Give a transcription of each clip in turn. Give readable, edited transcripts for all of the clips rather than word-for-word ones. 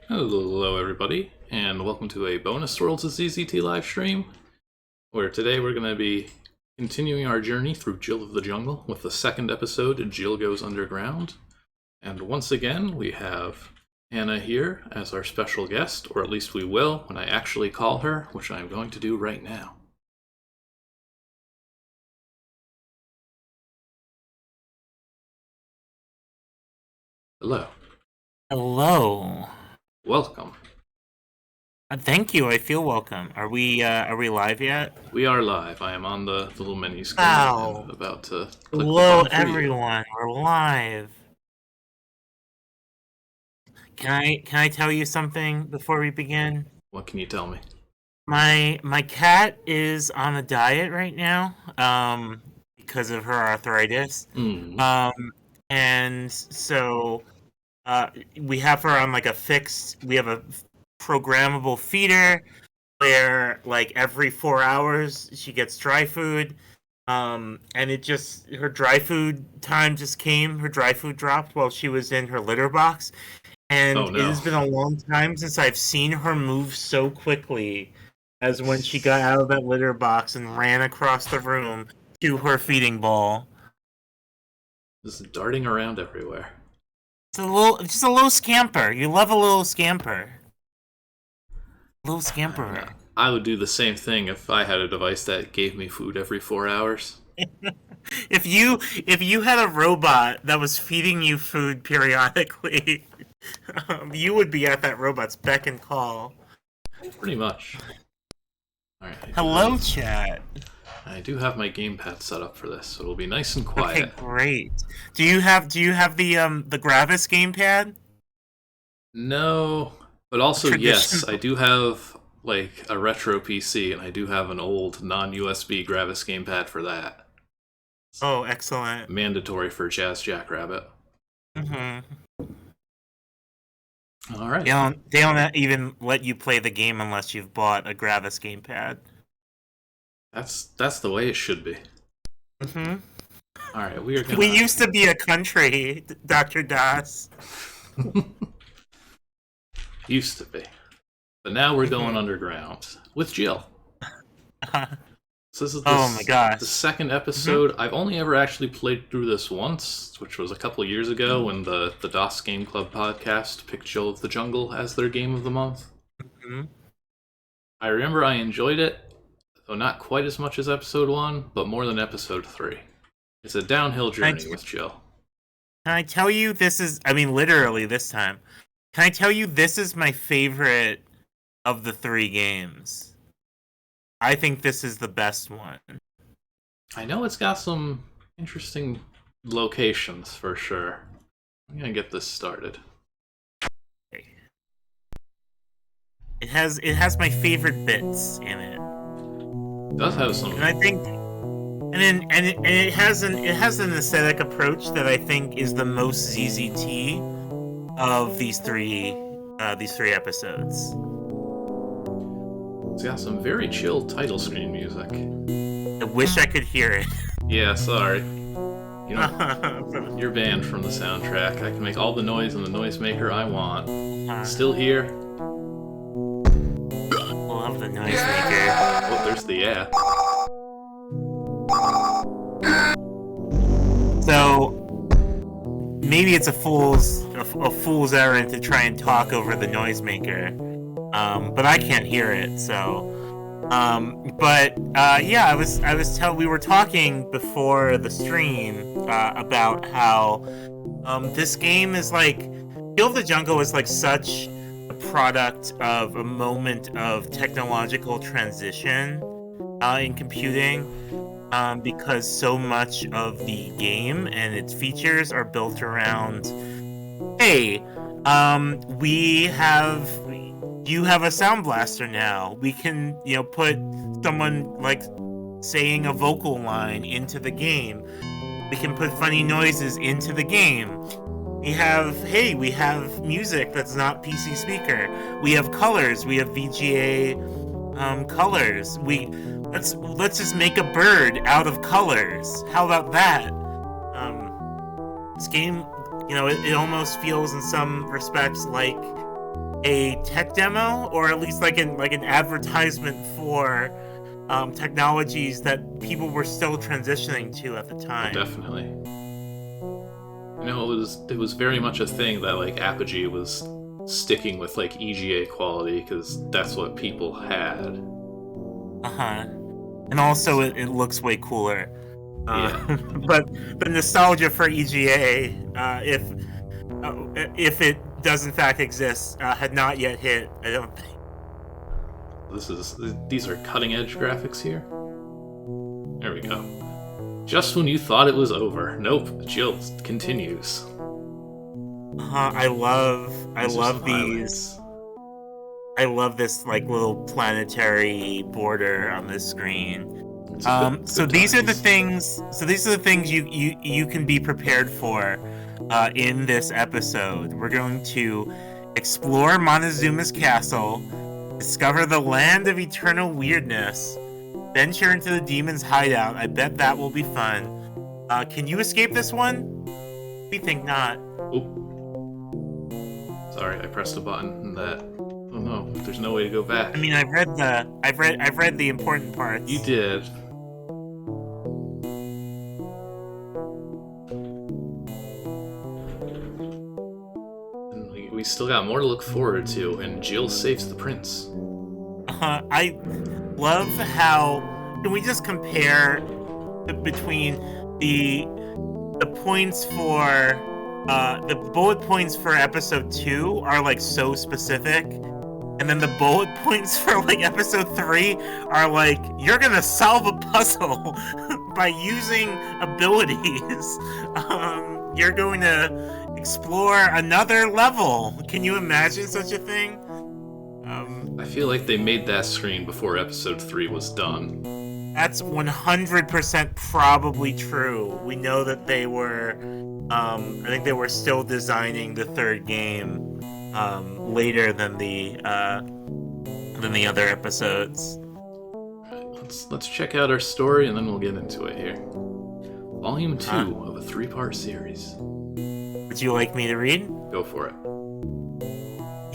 Hello, everybody, and welcome to a bonus Worlds of ZZT live stream, where today we're going to be continuing our journey through Jill of the Jungle with the second episode, Jill Goes Underground. And once again, we have Anna here as our special guest, or at least we will when I actually call her, which I am going to do right now. Hello. Hello. Welcome. Thank you. I feel welcome. Are we live yet? We are live. I am on the little menu screen Wow. and about to click Hello, the button for you. everyone. We're live. Can I tell you something before we begin? What can you tell me? My cat is on a diet right now, because of her arthritis. And so we have her on like we have a programmable feeder where like every 4 hours she gets dry food. And her dry food time just came. Her dry food dropped while she was in her litter box. And Oh, no. It has been a long time since I've seen her move so quickly as when she got out of that litter box and ran across the room to her feeding bowl. Just darting around everywhere. Just a little scamper. You love a little scamper. Little scamper. I would do the same thing if I had a device that gave me food every 4 hours. If you had a robot that was feeding you food periodically, you would be at that robot's beck and call. Pretty much. All right. Hello, chat. I do have my gamepad set up for this, so it'll be nice and quiet. Okay, great. Do you have the Gravis gamepad? No, but also yes, I do have like a retro PC, and I do have an old non-USB Gravis gamepad for that. Oh, excellent. Mandatory for Jazz Jackrabbit. Mm-hmm. All right. They don't even let you play the game unless you've bought a Gravis gamepad. That's the way it should be. Mm-hmm. All right, we used to be a country, Dr. Das. Used to be. But now we're going underground with Jill. So this is the second episode. Mm-hmm. I've only ever actually played through this once, which was a couple of years ago when the DOS Game Club podcast picked Jill of the Jungle as their game of the month. Mm-hmm. I remember I enjoyed it, though not quite as much as episode 1, but more than episode 3. It's a downhill journey with Jill. Can I tell you literally this time. Can I tell you this is my favorite of the 3 games? I think this is the best one. I know it's got some interesting locations for sure. I'm gonna get this started. It has my favorite bits in it. It does have some. And I think it has an aesthetic approach that I think is the most ZZT of these three episodes. It's got some very chill title screen music. I wish I could hear it. Yeah, sorry. You know, you're banned from the soundtrack. I can make all the noise in the noisemaker I want. Still here. Love the noisemaker. Oh, there's the yeah. So maybe it's a fool's errand to try and talk over the noisemaker. But I can't hear it, so. We were talking before the stream about how this game is like Jill of the Jungle is like such a product of a moment of technological transition in computing, because so much of the game and its features are built around, hey, you have a sound blaster now. We can, put someone like saying a vocal line into the game. We can put funny noises into the game. We have music that's not PC speaker. We have colors. We have VGA colors. Let's just make a bird out of colors. How about that? This game, it almost feels in some respects like a tech demo, or at least like an advertisement for technologies that people were still transitioning to at the time. Definitely. It was very much a thing that like Apogee was sticking with like EGA quality because that's what people had. And also it looks way cooler. Yeah. But the nostalgia for EGA, if it does in fact exist, had not yet hit, I don't think. These are cutting edge graphics here. There we go. Just when you thought it was over. Nope, Jill continues. I love these. I love this like little planetary border on this screen. So these are the things. So these are the things you can be prepared for in this episode. We're going to explore Montezuma's castle, discover the land of eternal weirdness, venture into the demon's hideout. I bet that will be fun. Can you escape this one? We think not. Oh, sorry, I pressed a button that. Oh no, there's no way to go back. I mean, I've read the important parts. You did. And we still got more to look forward to, and Jill saves the prince. I love how. Can we just compare between the points for the bullet points for episode 2 are like so specific, and then the bullet points for like episode 3 are like you're gonna solve a puzzle by using abilities. You're going to explore another level. Can you imagine such a thing? I feel like they made that screen before episode 3 was done. That's 100% probably true. We know that they were, I think they were still designing the third game later than the other episodes. Alright, let's check out our story and then we'll get into it here. Volume 2 of a 3-part series. Would you like me to read? Go for it.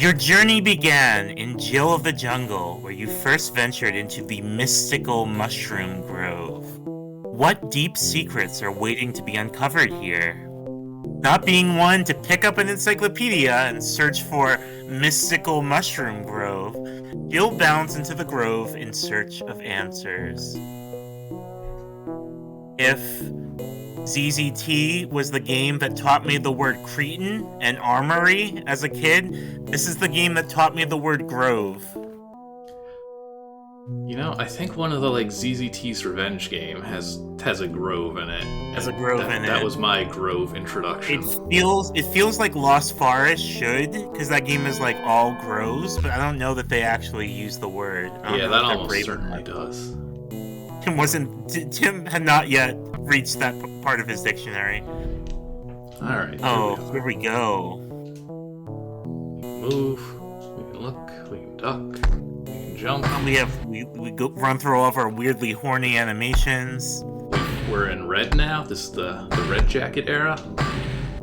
Your journey began in Jill of the Jungle, where you first ventured into the mystical Mushroom Grove. What deep secrets are waiting to be uncovered here? Not being one to pick up an encyclopedia and search for mystical Mushroom Grove, Jill bounds into the grove in search of answers. If ZZT was the game that taught me the word Cretan and Armory as a kid, this is the game that taught me the word Grove. You know, I think one of the like ZZT's Revenge game has a grove in it. That was my grove introduction. It feels like Lost Forest should, because that game is like all groves, but I don't know that they actually use the word. Yeah, that almost certainly does. Tim had not yet reached that part of his dictionary. Alright. Oh, here we go. We can move, we can look, we can duck, we can jump. We go run through all of our weirdly horny animations. We're in red now. This is the red jacket era.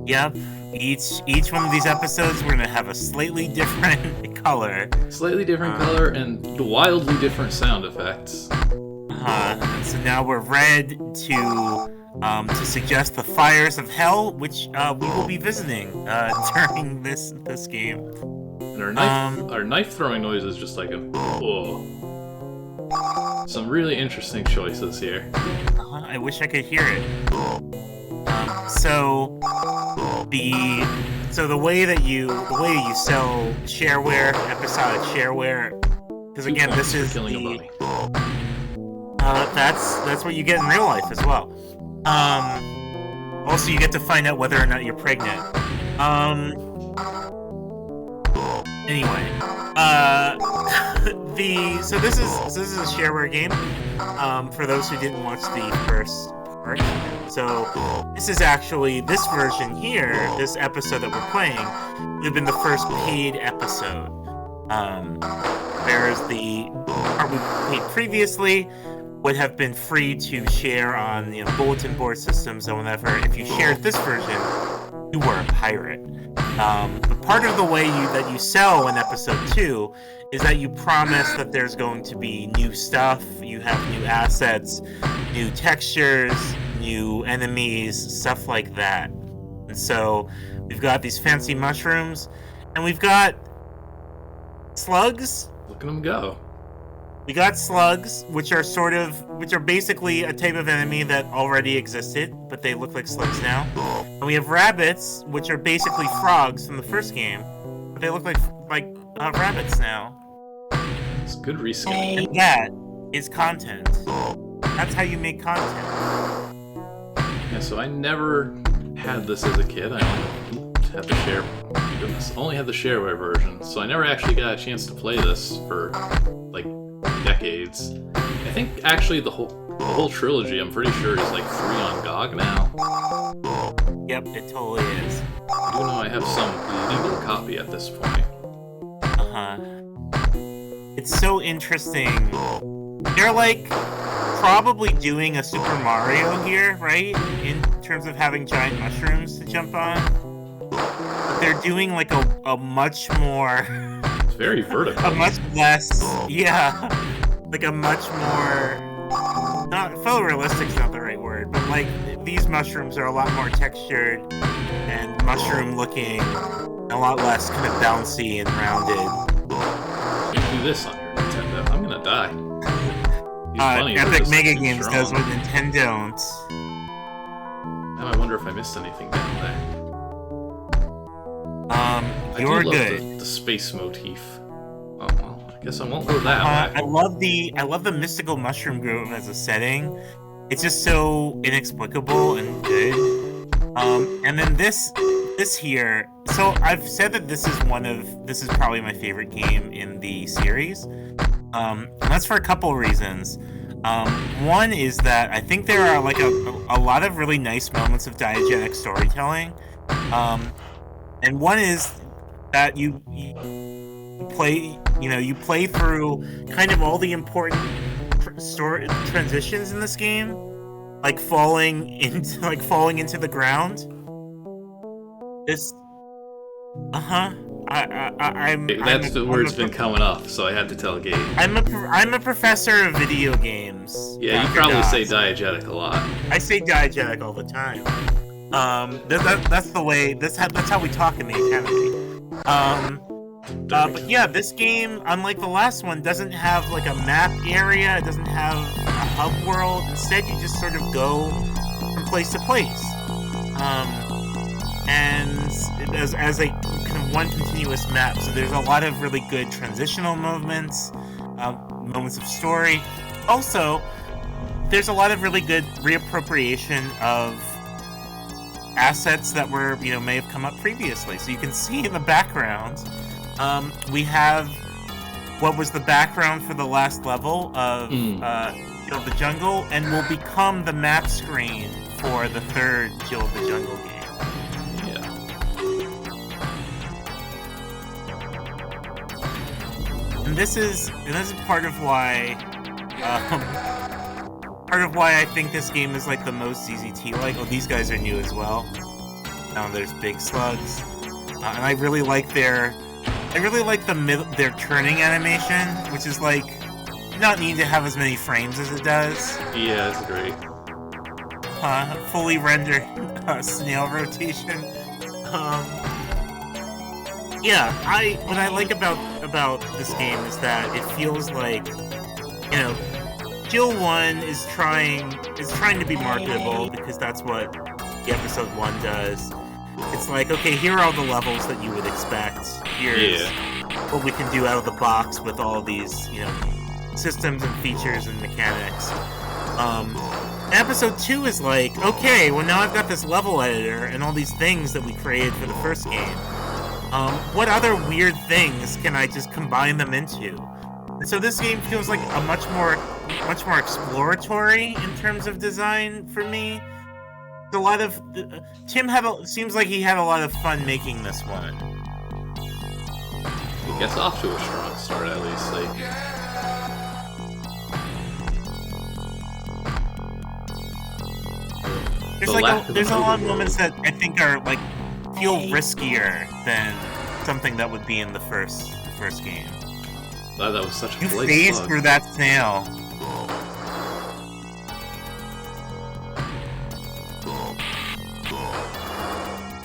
Yep. Each one of these episodes we're gonna have a slightly different color. Slightly different color and wildly different sound effects. So now we're red to suggest the fires of hell, which we will be visiting during this game. And our knife throwing noise is just like a whoa. Some really interesting choices here. I wish I could hear it. So the way you sell shareware, episodic shareware, because again, this is killing a bunny. That's what you get in real life as well. Also, you get to find out whether or not you're pregnant. Anyway, so this is a shareware game. For those who didn't watch the first part, so this is actually this version here. This episode that we're playing would have been the first paid episode. Whereas the part we played previously would have been free to share on bulletin board systems and whatever. If you shared this version, you were a pirate. But part of the way that you sell in episode 2 is that you promise that there's going to be new stuff, you have new assets, new textures, new enemies, stuff like that. And so we've got these fancy mushrooms, and we've got slugs. Look at them go. We got slugs, which are basically a type of enemy that already existed, but they look like slugs now. And we have rabbits, which are basically frogs from the first game, but they look like rabbits now. It's good reskin. And that is content. That's how you make content. Yeah, so I never had this as a kid. I only had the share. Goodness, only had the shareware version, so I never actually got a chance to play this for like decades. I think actually the whole trilogy, I'm pretty sure, is like free on GOG now. Yep, it totally is. Even though I have some legal copy at this point. It's so interesting. They're like probably doing a Super Mario here, right? In terms of having giant mushrooms to jump on. But they're doing like a much more... It's very vertical. A much less... Yeah. Like a much more... Not photorealistic is not the right word, but like these mushrooms are a lot more textured and mushroom looking, and a lot less kind of bouncy and rounded. You can do this on your Nintendo. I'm gonna die. Epic Mega Games does what Nintendo don't. Now I wonder if I missed anything down there. You're I do good. love the space motif. Oh well, I guess I won't go that way. I love the mystical mushroom grove as a setting. It's just so inexplicable and good. And then this here. So I've said that this is probably my favorite game in the series. And that's for a couple reasons. One is that I think there are like a lot of really nice moments of diegetic storytelling. And one is that you play through kind of all the important story transitions in this game, like falling into the ground. This, That's the word's been coming up, so I had to tell Gabe. I'm a professor of video games. Yeah, you probably say diegetic a lot. I say diegetic all the time. That's the way. That's how we talk in the academy. But yeah, this game, unlike the last one, doesn't have like a map area. It doesn't have a hub world. Instead, you just sort of go from place to place. And as a kind of one continuous map. So there's a lot of really good transitional moments, moments of story. Also, there's a lot of really good reappropriation of assets that were, may have come up previously. So you can see in the background, we have what was the background for the last level of Jill of the Jungle, and will become the map screen for the third Jill of the Jungle game. And this is part of why I think this game is like the most ZZT-like. Oh, these guys are new as well. Now there's big slugs, and I really like their turning animation, which is like not need to have as many frames as it does. Yeah, it's great. Fully rendered snail rotation. Yeah, what I like about this game is that it feels like, Jill 1 is trying to be marketable, because that's what the episode 1 does. It's like, okay, here are all the levels that you would expect. Here's what we can do out of the box with all these, systems and features and mechanics. Episode 2 is like, okay, well now I've got this level editor and all these things that we created for the first game. What other weird things can I just combine them into? And so this game feels like a much more exploratory in terms of design for me. A lot of Tim seems like he had a lot of fun making this one. It gets off to a strong start, at least. There's a lot of moments that I think are like feel riskier than something that would be in the first game. That was such a You light phase slug. through that snail.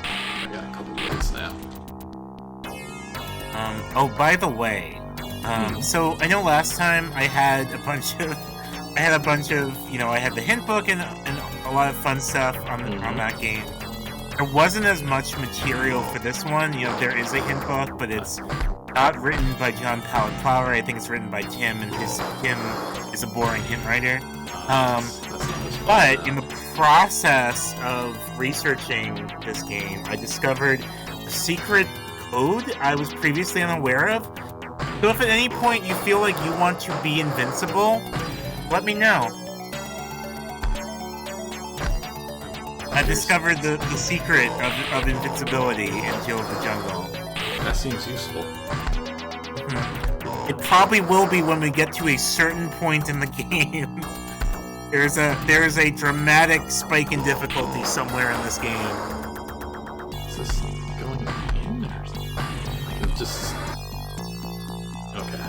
I got a couple minutes now. Oh, by the way, so I know last time I had a bunch of, I had the hint book and a lot of fun stuff on that game. There wasn't as much material for this one. There is a hint book, but it's not written by John Pallet-Flower. I think it's written by Tim, and Tim is a boring hint writer. But in the process of researching this game, I discovered a secret code I was previously unaware of. So if at any point you feel like you want to be invincible, let me know. I discovered the secret of invincibility in Jill of the Jungle. That seems useful. It probably will be when we get to a certain point in the game. There is a dramatic spike in difficulty somewhere in this game. Is this going in or something? Just... Okay.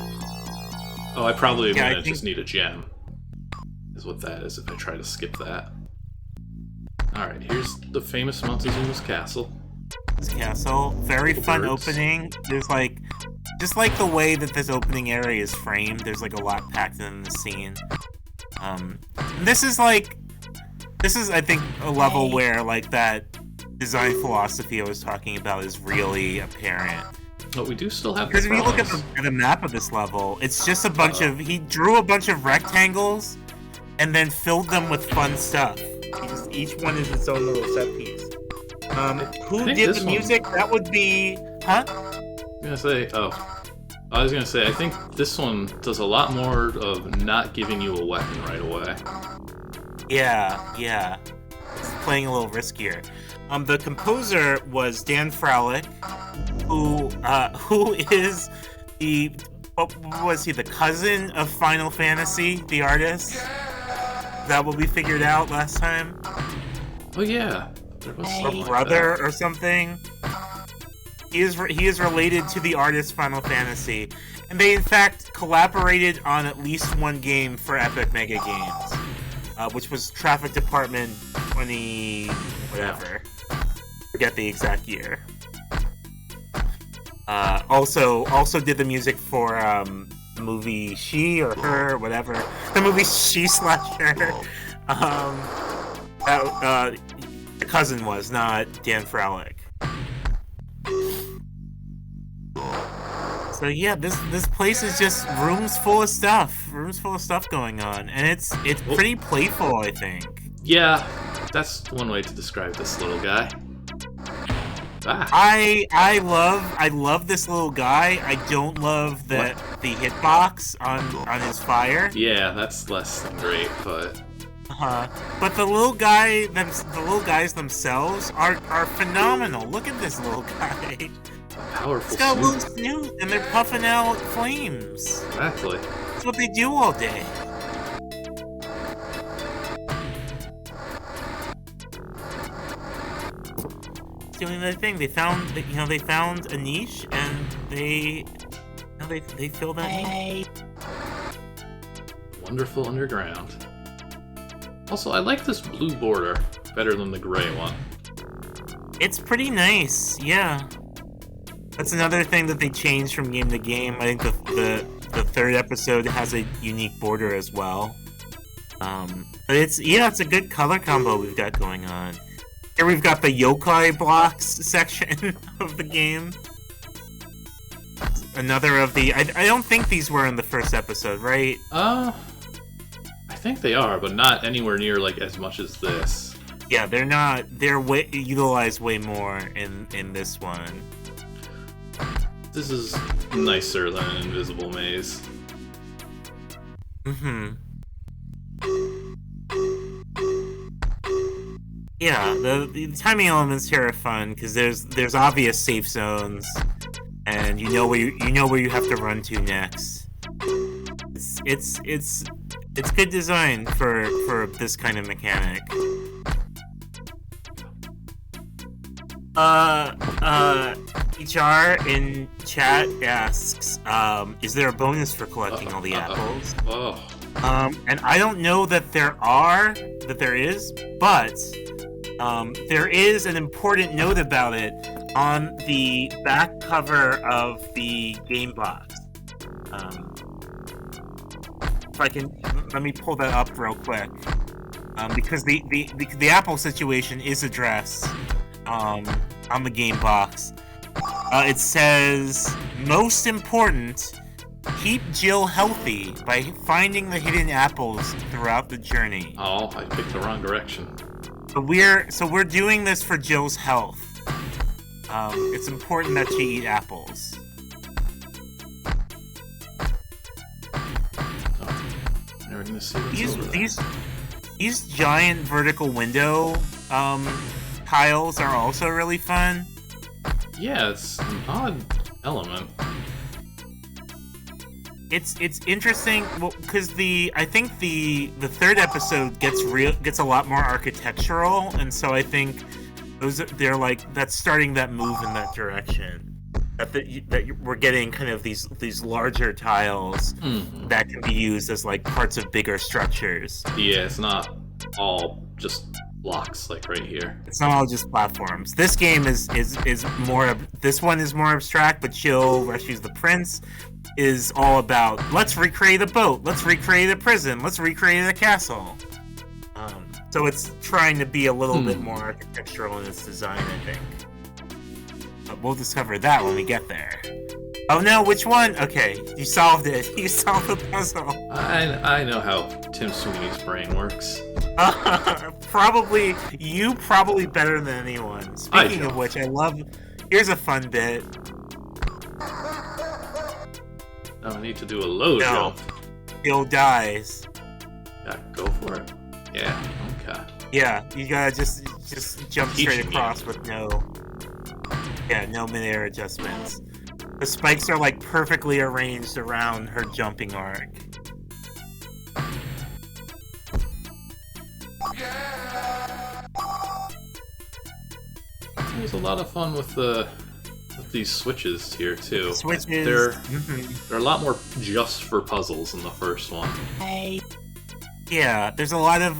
Oh, I probably am gonna just need a gem. Is what that is if I try to skip that. Alright, here's the famous Montezuma's castle. This castle, very fun opening. There's just like the way that this opening area is framed, there's like a lot packed in the scene. This is I think a level where like that design philosophy I was talking about is really apparent. But we do still have because if you look at the map of this level, it's just a bunch of he drew a bunch of rectangles and then filled them with fun stuff. Each one is its own little set piece. Who did the music? That would be... Huh? I was gonna say, I think this one does a lot more of not giving you a weapon right away. Yeah. It's playing a little riskier. The composer was Dan Fralick, who is the cousin of Final Fantasy, the artist? Is that what we figured out last time? Oh yeah, there was or brother or something. He is related to the artist Final Fantasy, and they in fact collaborated on at least one game for Epic Mega Games, which was Traffic Department 20 whatever. Forget the exact year. Also did the music for the movie She or Her, whatever. The movie She / Her. The cousin was, not Dan Fralick. So yeah, this place is just rooms full of stuff going on, and it's pretty playful, I think. Yeah, that's one way to describe this little guy. I love this little guy. I don't love the hitbox on his fire. Yeah, that's less than great, but but the little guys themselves are phenomenal. Look at this little guy. Powerful. It's got a little snoot, and they're puffing out flames. Exactly. That's what they do all day. Doing their thing. They found a niche, and they fill that niche. Wonderful underground. Also, I like this blue border better than the gray one. It's pretty nice, yeah. That's another thing that they changed from game to game. I think the third episode has a unique border as well. But it's a good color combo we've got going on. Here we've got the yokai blocks section of the game. Another of the... I don't think these were in the first episode, right? I think they are, but not anywhere near like as much as this. Yeah, they're not. They're utilized way more in this one. This is nicer than an invisible maze. Yeah, the timing elements here are fun because there's obvious safe zones, and you know where you have to run to next. It's good design for this kind of mechanic. HR in chat asks, is there a bonus for collecting all the apples? Oh. And I don't know that there is, but there is an important note about it on the back cover of the game box. If I can, let me pull that up real quick, because the apple situation is addressed on the game box. It says, most important, keep Jill healthy by finding the hidden apples throughout the journey. Oh, I picked the wrong direction. So we're doing this for Jill's health. It's important that she eat apples. Never gonna see what's over there. These giant vertical window tiles are also really fun. Yeah, it's an odd element. It's interesting, well, because I think the third episode gets a lot more architectural, and so I think that's starting that move in that direction. That we're getting kind of these larger tiles that can be used as like parts of bigger structures. Yeah, it's not all just blocks like right here. It's not all just platforms. This game is more. This one is more abstract, but Jill Rescues the Prince is all about let's recreate a boat, let's recreate a prison, let's recreate a castle. So it's trying to be a little bit more architectural in its design, I think. But we'll discover that when we get there. Oh no, which one? Okay, you solved it. You solved the puzzle. I know how Tim Sweeney's brain works. Probably better than anyone. Speaking of which, here's a fun bit. Now I need to do a low jump. Jill dies. Yeah, go for it. Yeah, okay. Yeah, you gotta just jump straight across with no mid-air adjustments. The spikes are like perfectly arranged around her jumping arc. There's a lot of fun with these switches here too. Switches. They're a lot more just for puzzles than the first one. Yeah, there's a lot of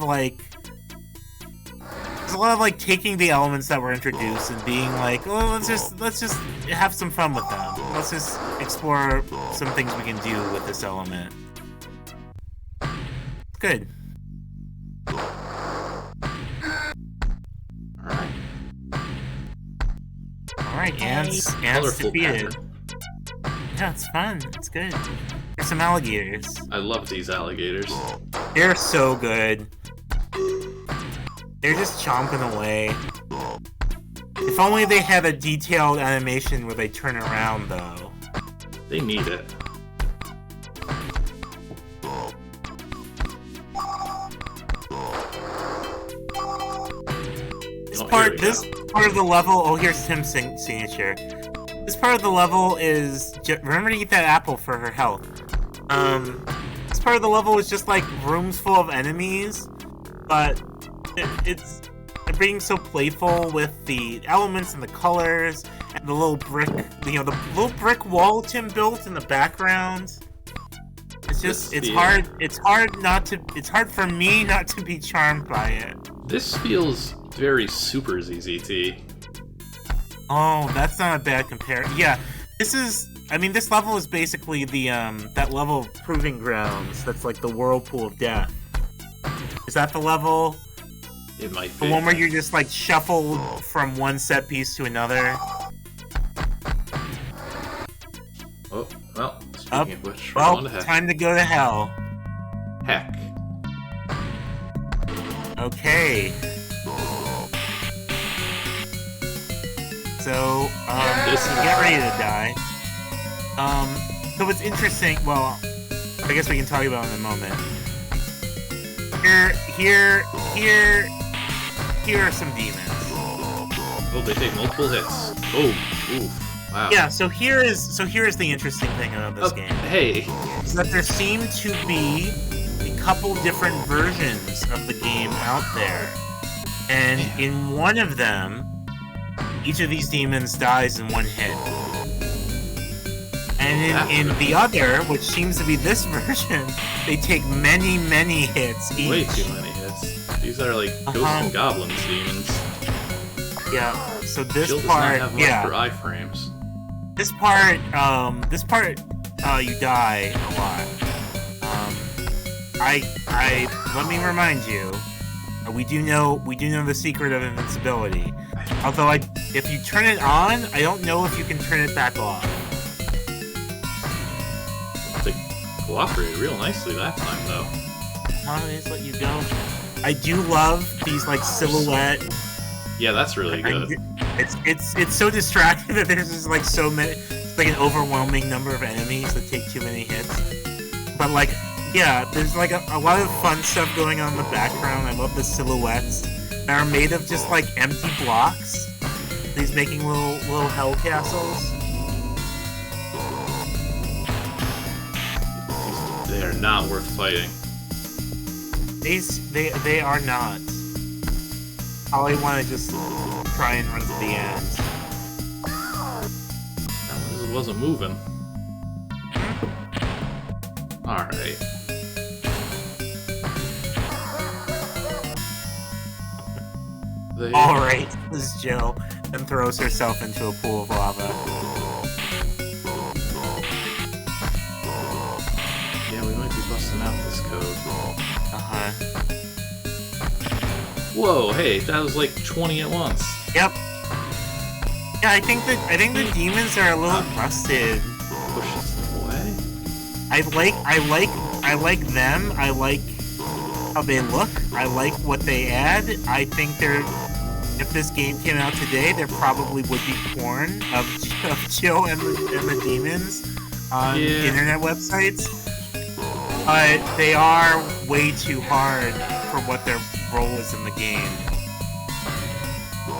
taking the elements that were introduced and being like, oh, let's just have some fun with them. Let's just explore some things we can do with this element. Good. Alright, ants defeated. Pattern. Yeah, it's fun. It's good. There's some alligators. I love these alligators. They're so good. They're just chomping away. If only they had a detailed animation where they turn around, though. They need it. This part of the level. Oh, here's Tim's signature. This part of the level is remember to eat that apple for her health. This part of the level is just like rooms full of enemies, but they're being so playful with the elements and the colors and the little brick, the little brick wall Tim built in the background. It's hard for me not to be charmed by it. This feels very super ZZT. Oh, that's not a bad comparison. Yeah, this level is basically the that level of Proving Grounds. That's like the Whirlpool of Death. Is that the level? It might be. The one where you just like shuffle from one set piece to another. Oh, well, speaking of which, we're going to heck. Time to go to hell. Heck. Okay. So, get ready to die. So what's interesting, well, I guess we can talk about it in a moment. Here are some demons. Oh, they take multiple hits. Oh, ooh, wow. Yeah, so here is the interesting thing about this game. Hey. Is that there seem to be a couple different versions of the game out there. And in one of them, each of these demons dies in one hit. And in the other, which seems to be this version, they take many, many hits each. Way too many hits. These are like ghosts and goblins demons. Yeah. So this Jill part, does not have for iframes. This part, you die a lot. Let me remind you, we do know the secret of invincibility. Although if you turn it on, I don't know if you can turn it back off. They cooperated real nicely that time, though. They just let you go. I do love these like silhouette. Yeah, that's really good. It's so distracting that there's just like so many. It's like an overwhelming number of enemies that take too many hits. But like, yeah, there's like a lot of fun stuff going on in the background. I love the silhouettes that are made of just like empty blocks. He's making little hell castles. They are not worth fighting. They are not. I want to just try and run to the end. That wasn't moving. Alright. Alright, this is Jill, and throws herself into a pool of lava. Yeah, we might be busting out this code. Whoa, hey, that was like 20 at once. Yep. Yeah, I think the demons are a little rusted. Pushes them away. I like them. I like how they look. I like what they add. I think if this game came out today, there probably would be porn of Jill and the demons on internet websites. But they are way too hard for what their role is in the game.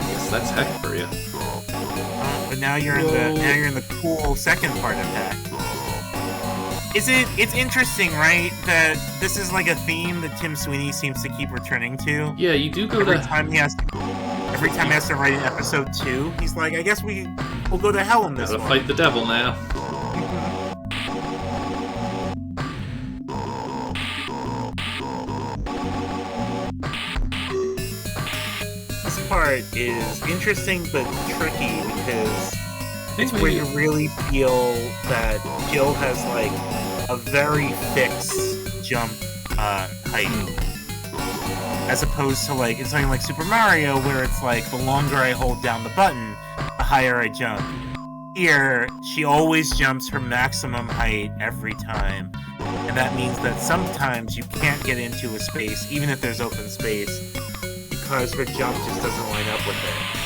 Yes, that's heck for you. But now you're in the cool second part of heck. It's interesting, right? That this is like a theme that Tim Sweeney seems to keep returning to. Yeah, you do go every time he has to write an episode 2, he's like, I guess we'll go to hell in this one. Gotta fight the devil now. This part is interesting but tricky because it's where you really feel that Jill has like a very fixed jump height. As opposed to like, it's something like Super Mario where it's like the longer I hold down the button, the higher I jump. Here, she always jumps her maximum height every time. And that means that sometimes you can't get into a space, even if there's open space, because her jump just doesn't line up with it.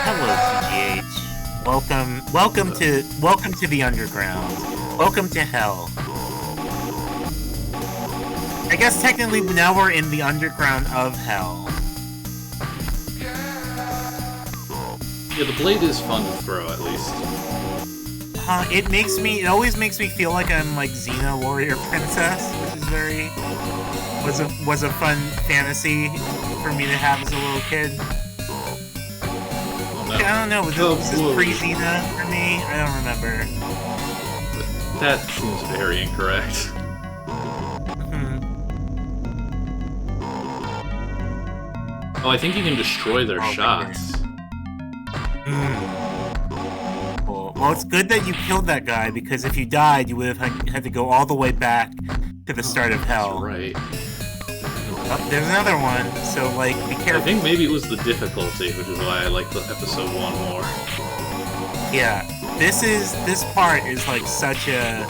Hello, CGH. Welcome to the underground. Welcome to hell. I guess technically now we're in the underground of hell. Yeah, the blade is fun to throw at least. It always makes me feel like I'm like Xena Warrior Princess, which is was a fun fantasy for me to have as a little kid. I don't know, was this pre-Xena for me? I don't remember. That seems very incorrect. Oh, I think you can destroy their shots. Cool. Well, it's good that you killed that guy, because if you died, you would have had to go all the way back to the start of hell. Right. Oh, there's another one, so, like, be careful. I think maybe it was the difficulty, which is why I like the episode 1 more. Yeah, this part is like such a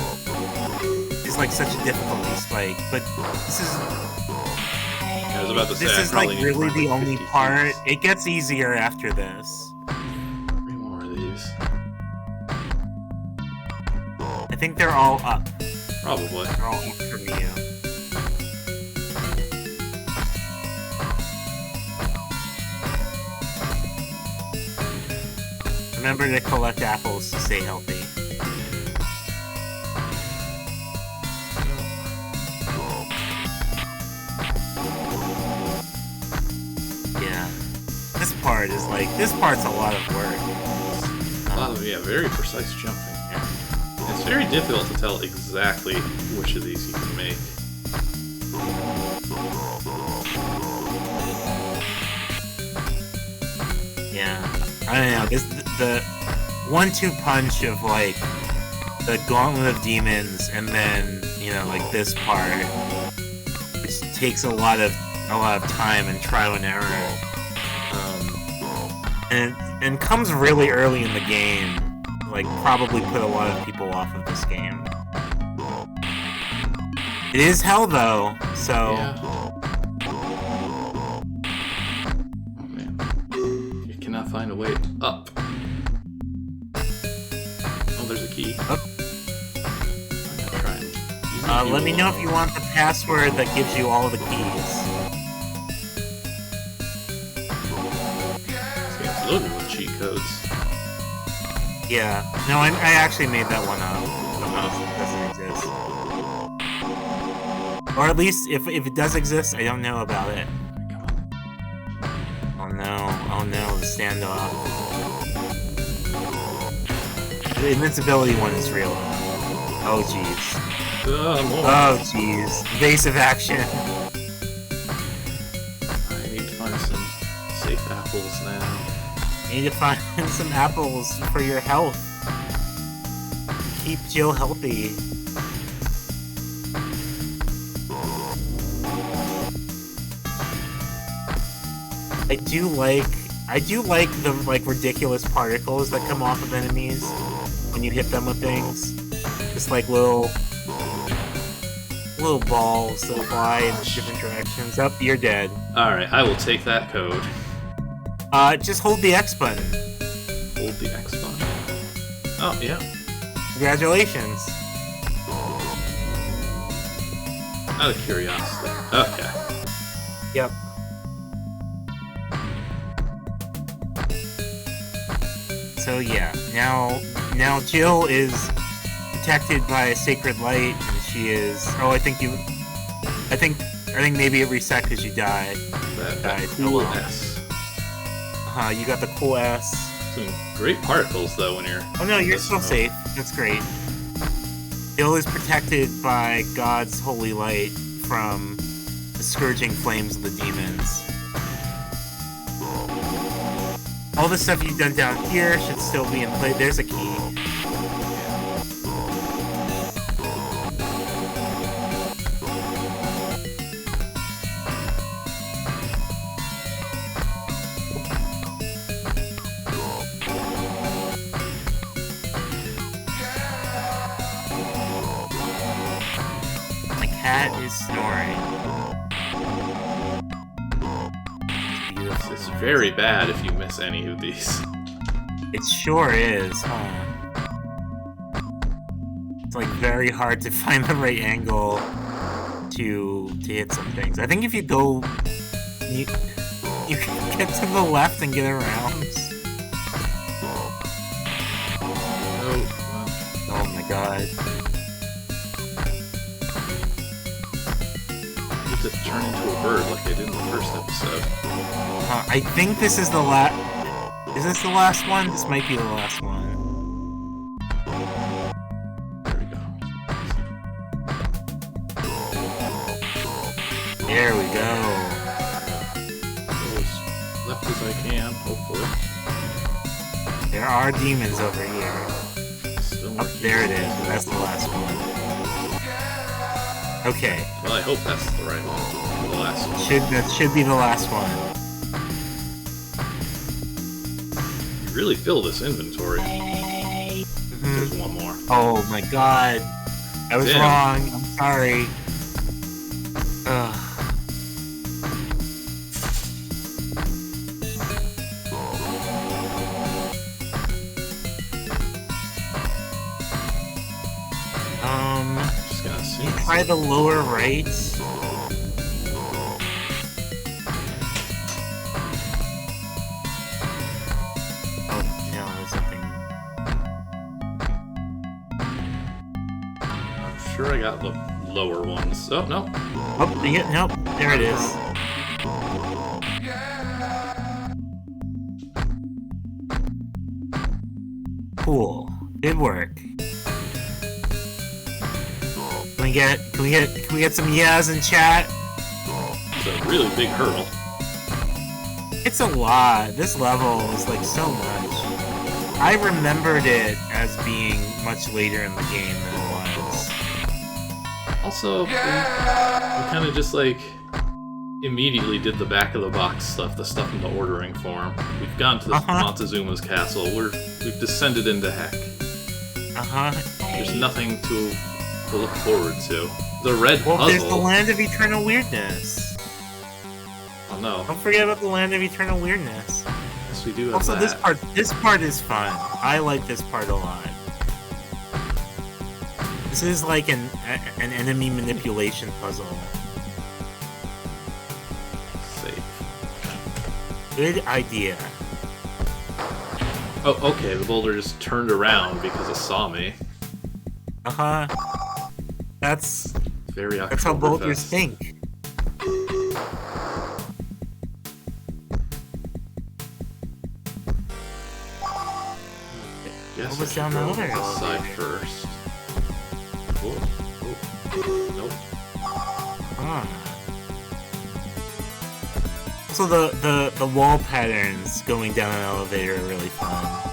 difficulty spike, but this is... I was about to say, this is like really the only part. It gets easier after this. 3 more of these. I think they're all up. Probably. They're all up from you. Remember to collect apples to stay healthy. part is like, this part's a lot of work. A lot of, very precise jumping. It's very difficult to tell exactly which of these you can make. Yeah, I don't know. The 1-2 punch of like the Gauntlet of Demons, and then like this part, which takes a lot of time and trial and error, and comes really early in the game. Like, probably put a lot of people off of this game. It is hell though, so. Yeah. Oh man, you cannot find a way up. Oh, there's a key. Oh. I'm gonna try and let me know if you want the password that gives you all the keys. This game's loaded with cheat codes. Yeah. No, I actually made that one up. It doesn't exist. Or at least, if it does exist, I don't know about it. Oh no, the standoff. The invincibility one is real. Oh jeez. Oh jeez. Evasive action. I need to find some safe apples now. You need to find some apples for your health. Keep Jill healthy. I do like the ridiculous particles that come off of enemies when you hit them with things. Just like little balls that fly in different directions. Oh, you're dead. Alright, I will take that code. Just hold the X button. Hold the X button. Oh, yeah. Congratulations. Out of curiosity. Okay. Yep. So yeah, now Jill is protected by a sacred light, and she is. Oh, I think maybe it reset because you died. That cool S. You got the cool S. Some great particles though when you're. Oh no, you're still safe. That's great. Jill is protected by God's holy light from the scourging flames of the demons. All the stuff you've done down here should still be in play. There's a key. My cat is snoring. It's very bad if you miss any of these. It sure is, huh? It's like very hard to find the right angle to hit some things. I think if you go, you can get to the left and get around. Oh my god. I get to turn into a bird like I did in the first episode. I think this is the last. Is this the last one? This might be the last one. There we go. There we go. Go as left as I can, hopefully. There are demons over here. Still Up there it is. That's the last one. Okay. Well, I hope that's the right one. The last one. That should be the last one. You really fill this inventory. There's one more. Oh my god. I was wrong. I'm sorry. Ugh. Just gonna see. Try the lower right. Oh, no, there's something. I'm sure I got the lower ones. Oh, no. Oh, nope. There it is. Cool. Good work. Can we get some yeahs in chat? It's a really big hurdle. It's a lot. This level is like so much. I remembered it as being much later in the game than it was. Also, we kind of just like immediately did the back of the box stuff, the stuff in the ordering form. We've gone to Montezuma's castle. We've descended into heck. There's nothing to look forward to. The red puzzle. There's the Land of Eternal Weirdness. Oh no! Don't forget about the Land of Eternal Weirdness. Yes, we do have also, that. this part is fun. I like this part a lot. This is like an enemy manipulation puzzle. Safe. Good idea. Oh, okay. The boulder just turned around because it saw me. That's very. That's how boulders think. Yes, was down the other side first. Nope. So the wall patterns going down an elevator are really fun.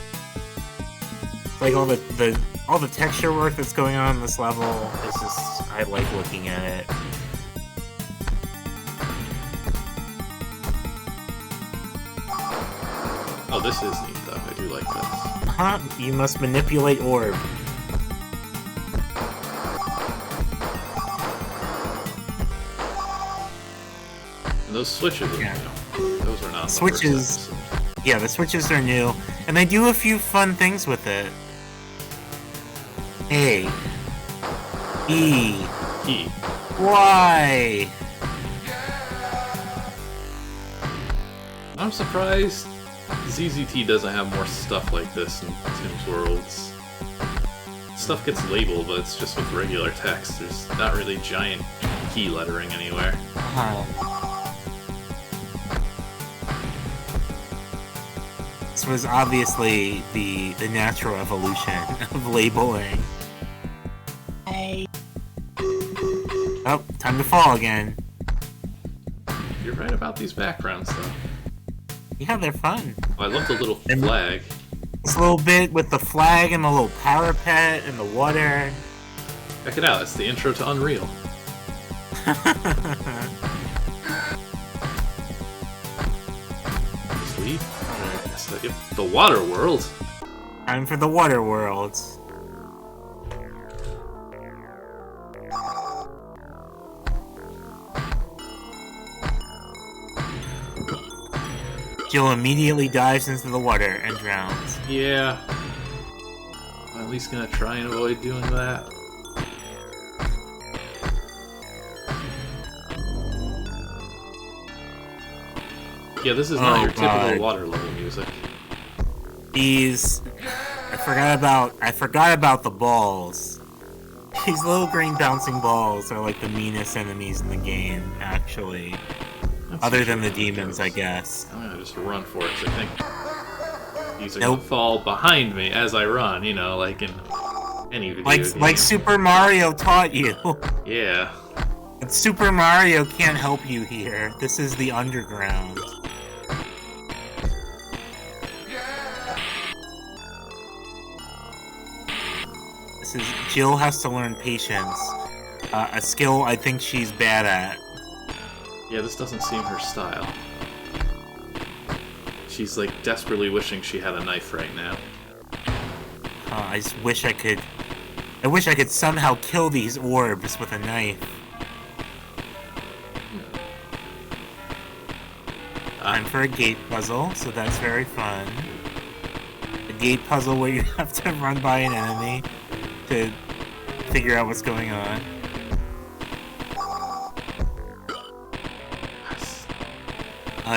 Like all the texture work that's going on in this level is just, I like looking at it. Oh, this is neat though. I do like this. You must manipulate orb. And those switches are new. Those are not switches. Yeah, the switches are new, and they do a few fun things with it. A. E. Y. I'm surprised ZZT doesn't have more stuff like this in Tim's Worlds. Stuff gets labeled, but it's just with regular text. There's not really giant key lettering anywhere. This was obviously the natural evolution of labeling. Oh, time to fall again. You're right about these backgrounds, though. Yeah, they're fun. Oh, I love the little flag. This little bit with the flag and the little parapet and the water. Check it out, it's the intro to Unreal. Sleep? The water world? Time for the water world. Jill immediately dives into the water and drowns. Yeah. I'm at least gonna try and avoid doing that. Yeah, this is not your typical water level music. I forgot about the balls. These little green bouncing balls are like the meanest enemies in the game, actually. Other than the demons, I guess. I'm gonna just run for it, 'cause I think these are gonna fall behind me as I run, you know, like in any video game. Like Super Mario taught you. Yeah. But Super Mario can't help you here. This is the underground. Jill has to learn patience. A skill I think she's bad at. Yeah, this doesn't seem her style. She's like desperately wishing she had a knife right now. I just wish I could somehow kill these orbs with a knife. Time for a gate puzzle, so that's very fun. A gate puzzle where you have to run by an enemy to figure out what's going on.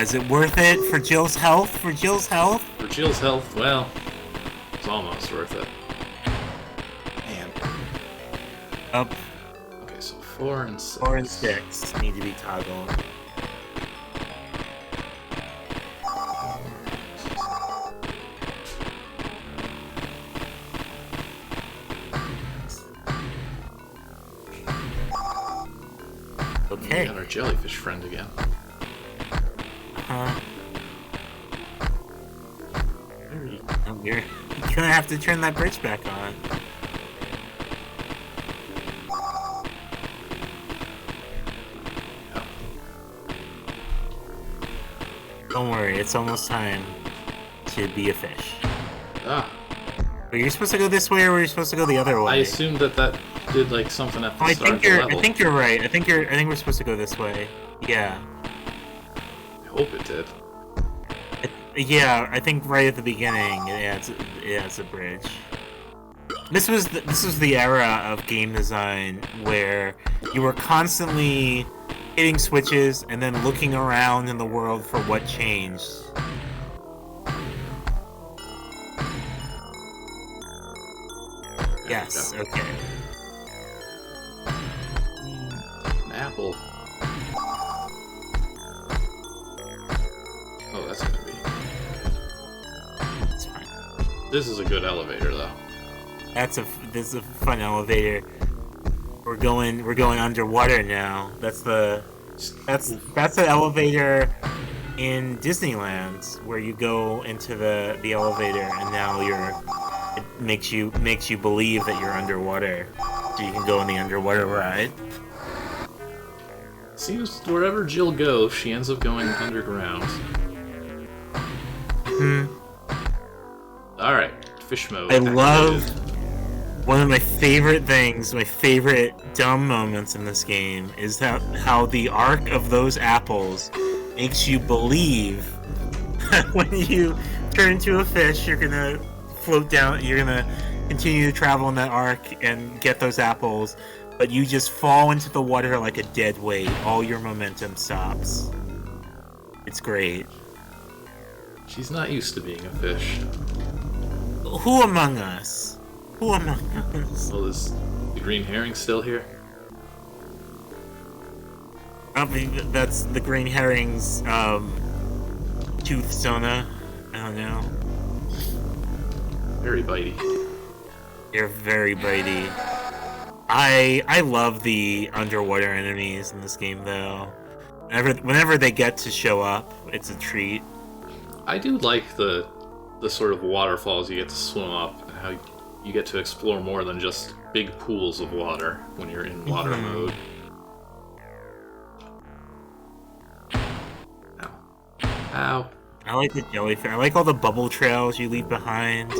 Is it worth it for Jill's health? For Jill's health? For Jill's health, well, it's almost worth it. Man. Up. Okay, so 4 and 6. 4 and 6 need to be toggled. Okay. We got our jellyfish friend again. You're gonna have to turn that bridge back on. Don't worry, it's almost time to be a fish. Ah. Were you supposed to go this way, or were you supposed to go the other way? I assumed that did like something at the start of the level. I think you're right. I think we're supposed to go this way. Yeah. I hope it did. Yeah, I think right at the beginning it's a bridge. This was the era of game design where you were constantly hitting switches and then looking around in the world for what changed. Yes, okay. An apple. Oh, that's gonna be. It's fine. This is a good elevator, though. This is a fun elevator. We're going underwater now. That's the elevator in Disneyland where you go into the elevator and now it makes you believe that you're underwater, so you can go on the underwater ride. Seems wherever Jill goes, she ends up going underground. Alright, fish mode. I love one of my favorite things, my favorite dumb moments in this game is how the arc of those apples makes you believe that when you turn into a fish, you're gonna float down, you're gonna continue to travel in that arc and get those apples, but you just fall into the water like a dead weight. All your momentum stops. It's great. She's not used to being a fish. Who among us? Who among us? Well, is the green herring still here? I think that's the green herring's tooth sona. I don't know. Very bitey. They're very bitey. I love the underwater enemies in this game, though. Whenever they get to show up, it's a treat. I do like the sort of waterfalls you get to swim up, and how you get to explore more than just big pools of water when you're in water mode. Ow. I like the jellyfish. I like all the bubble trails you leave behind.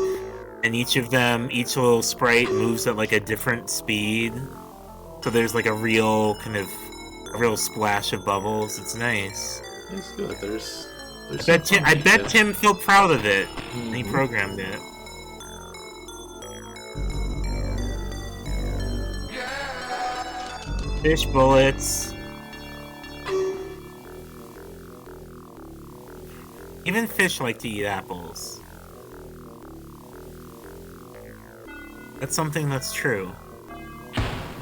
And each little sprite moves at like a different speed. So there's like a real splash of bubbles. It's nice. It's good. I bet Tim felt proud of it when he programmed it. Fish bullets. Even fish like to eat apples. That's something that's true.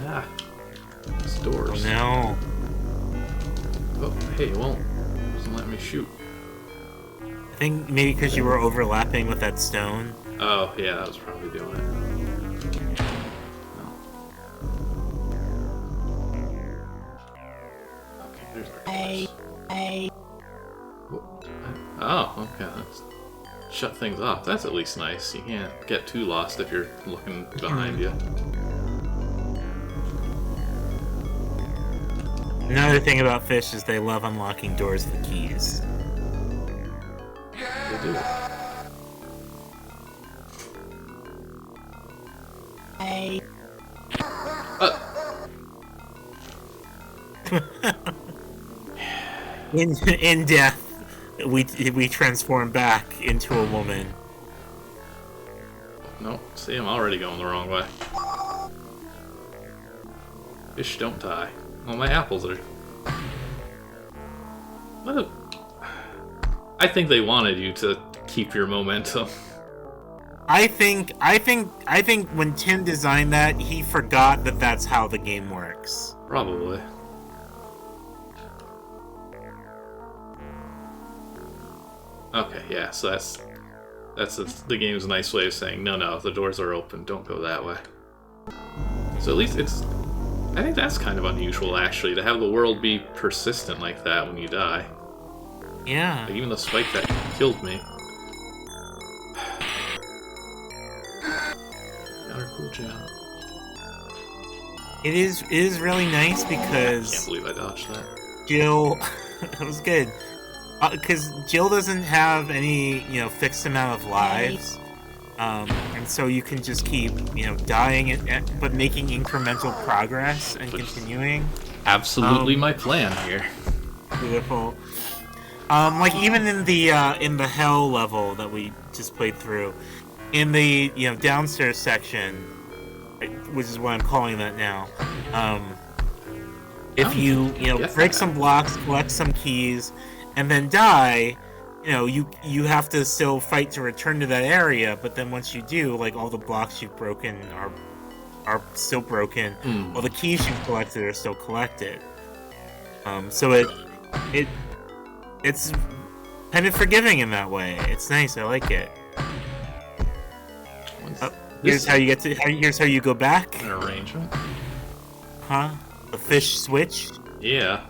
Ah. It's doors. Oh no. Oh, hey, it won't. It doesn't let me shoot. I think maybe because you were overlapping with that stone. Oh, yeah, that was probably doing it. No. Okay, there's our doors. Oh, okay. Let's shut things off. That's at least nice. You can't get too lost if you're looking behind you. Another thing about fish is they love unlocking doors with keys. They do. In death, we transform back into a woman. No, see, I'm already going the wrong way. Fish don't die. Well, my apples are... I think they wanted you to keep your momentum. I think when Tim designed that, he forgot that that's how the game works. Probably. Okay, yeah, so that's the game's nice way of saying, no, the doors are open, don't go that way. So at least it's I think that's kind of unusual, actually, to have the world be persistent like that when you die. Yeah. Like, even the spike that killed me. Got her cool gem. It is really nice because I can't believe I dodged that. Jill, it was good. Because Jill doesn't have any, fixed amount of lives. And so you can just keep, dying, but making incremental progress and continuing. Absolutely my plan here. Beautiful. Like even in the hell level that we just played through, in the downstairs section, which is what I'm calling that now. If you break some blocks, collect some keys, and then die, you have to still fight to return to that area. But then once you do, like all the blocks you've broken are still broken. All the keys you've collected are still collected. So it's kind of forgiving in that way. It's nice. I like it. Here's how you get to. Here's how you go back. An arrangement. Huh? The fish switch. Yeah.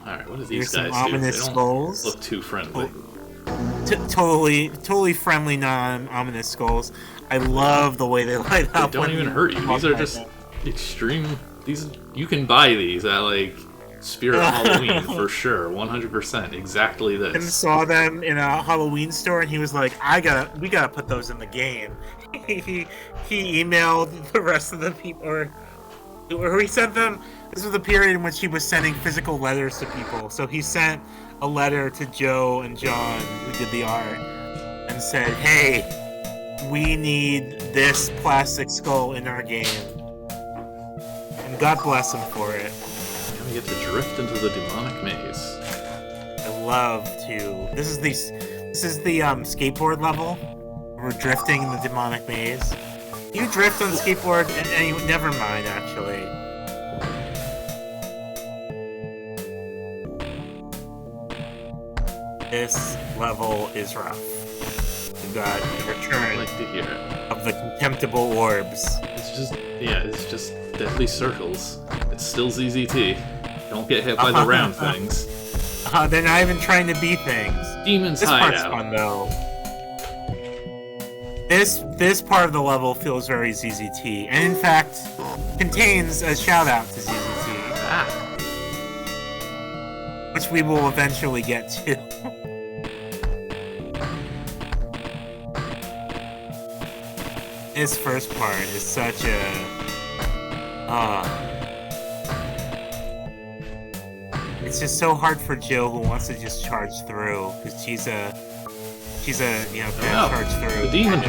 Alright, what do these guys do? Ominous They don't skulls. look too friendly. Totally friendly, non-ominous skulls. I love the way they light up. They don't even hurt you. These are just extreme. You can buy these at like Spirit Halloween for sure, 100%. Exactly this. Tim saw them in a Halloween store, and he was like, "We gotta put those in the game." he emailed the rest of the people, or he sent them. This was the period in which he was sending physical letters to people. So he sent a letter to Joe and John, who did the art, and said, "Hey, we need this plastic skull in our game." And God bless him for it. Now we get to drift into the demonic maze. I love to. This is the skateboard level. We're drifting in the demonic maze. You drift on skateboard, and never mind. Actually, this level is rough. We've got the return of the contemptible orbs. It's just deadly circles. It's still ZZT. Don't get hit by the round things. They're not even trying to be things. Demons This hide part's out. fun though. This part of the level feels very ZZT, and in fact contains a shout out to ZZT, which we will eventually get to. This first part is such a it's just so hard for Jill, who wants to just charge through, because she's a charge through. The demon.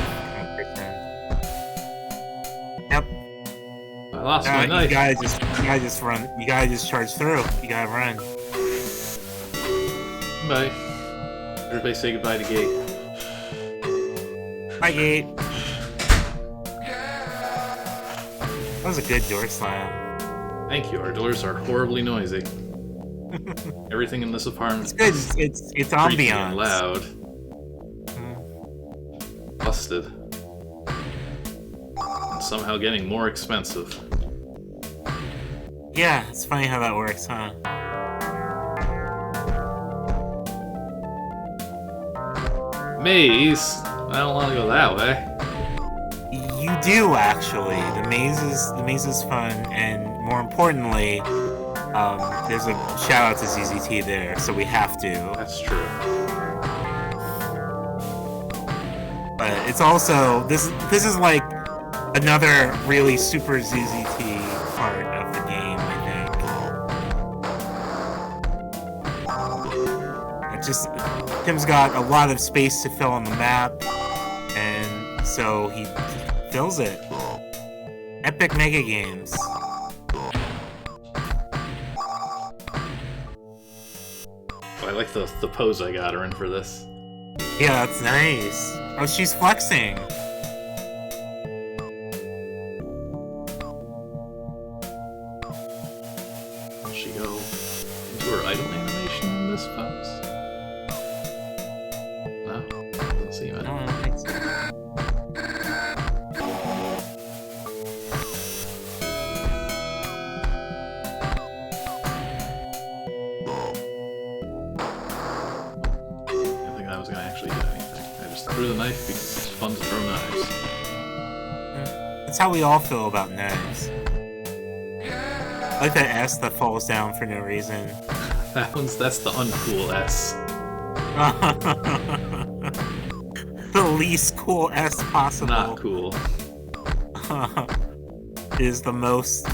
Yep. I lost my knife. You gotta just run. You gotta just charge through. You gotta run. Bye. Everybody say goodbye to Gate. Bye, Gate. That was a good door slam. Thank you. Our doors are horribly noisy. Everything in this apartment. It's good. It's creepy and ambiance. loud. Busted. And somehow getting more expensive. Yeah, it's funny how that works, huh? Maze? I don't want to go that way. You do actually. The maze is fun, and more importantly, there's a shout out to ZZT there, so we have to. That's true. But it's also this is like another really super ZZT part of the game, I think. It just Tim's got a lot of space to fill on the map, and so he fills it. Epic mega games. I like the pose I got her in for this. Yeah, that's nice. Oh, she's flexing. Will she go into her idle animation in this pose? No? Doesn't seem it. No, I don't think so. through the knife because it's fun to throw knives. That's how we all feel about knives. I like that S that falls down for no reason. That's the uncool S. The least cool S possible. Not cool. Is the most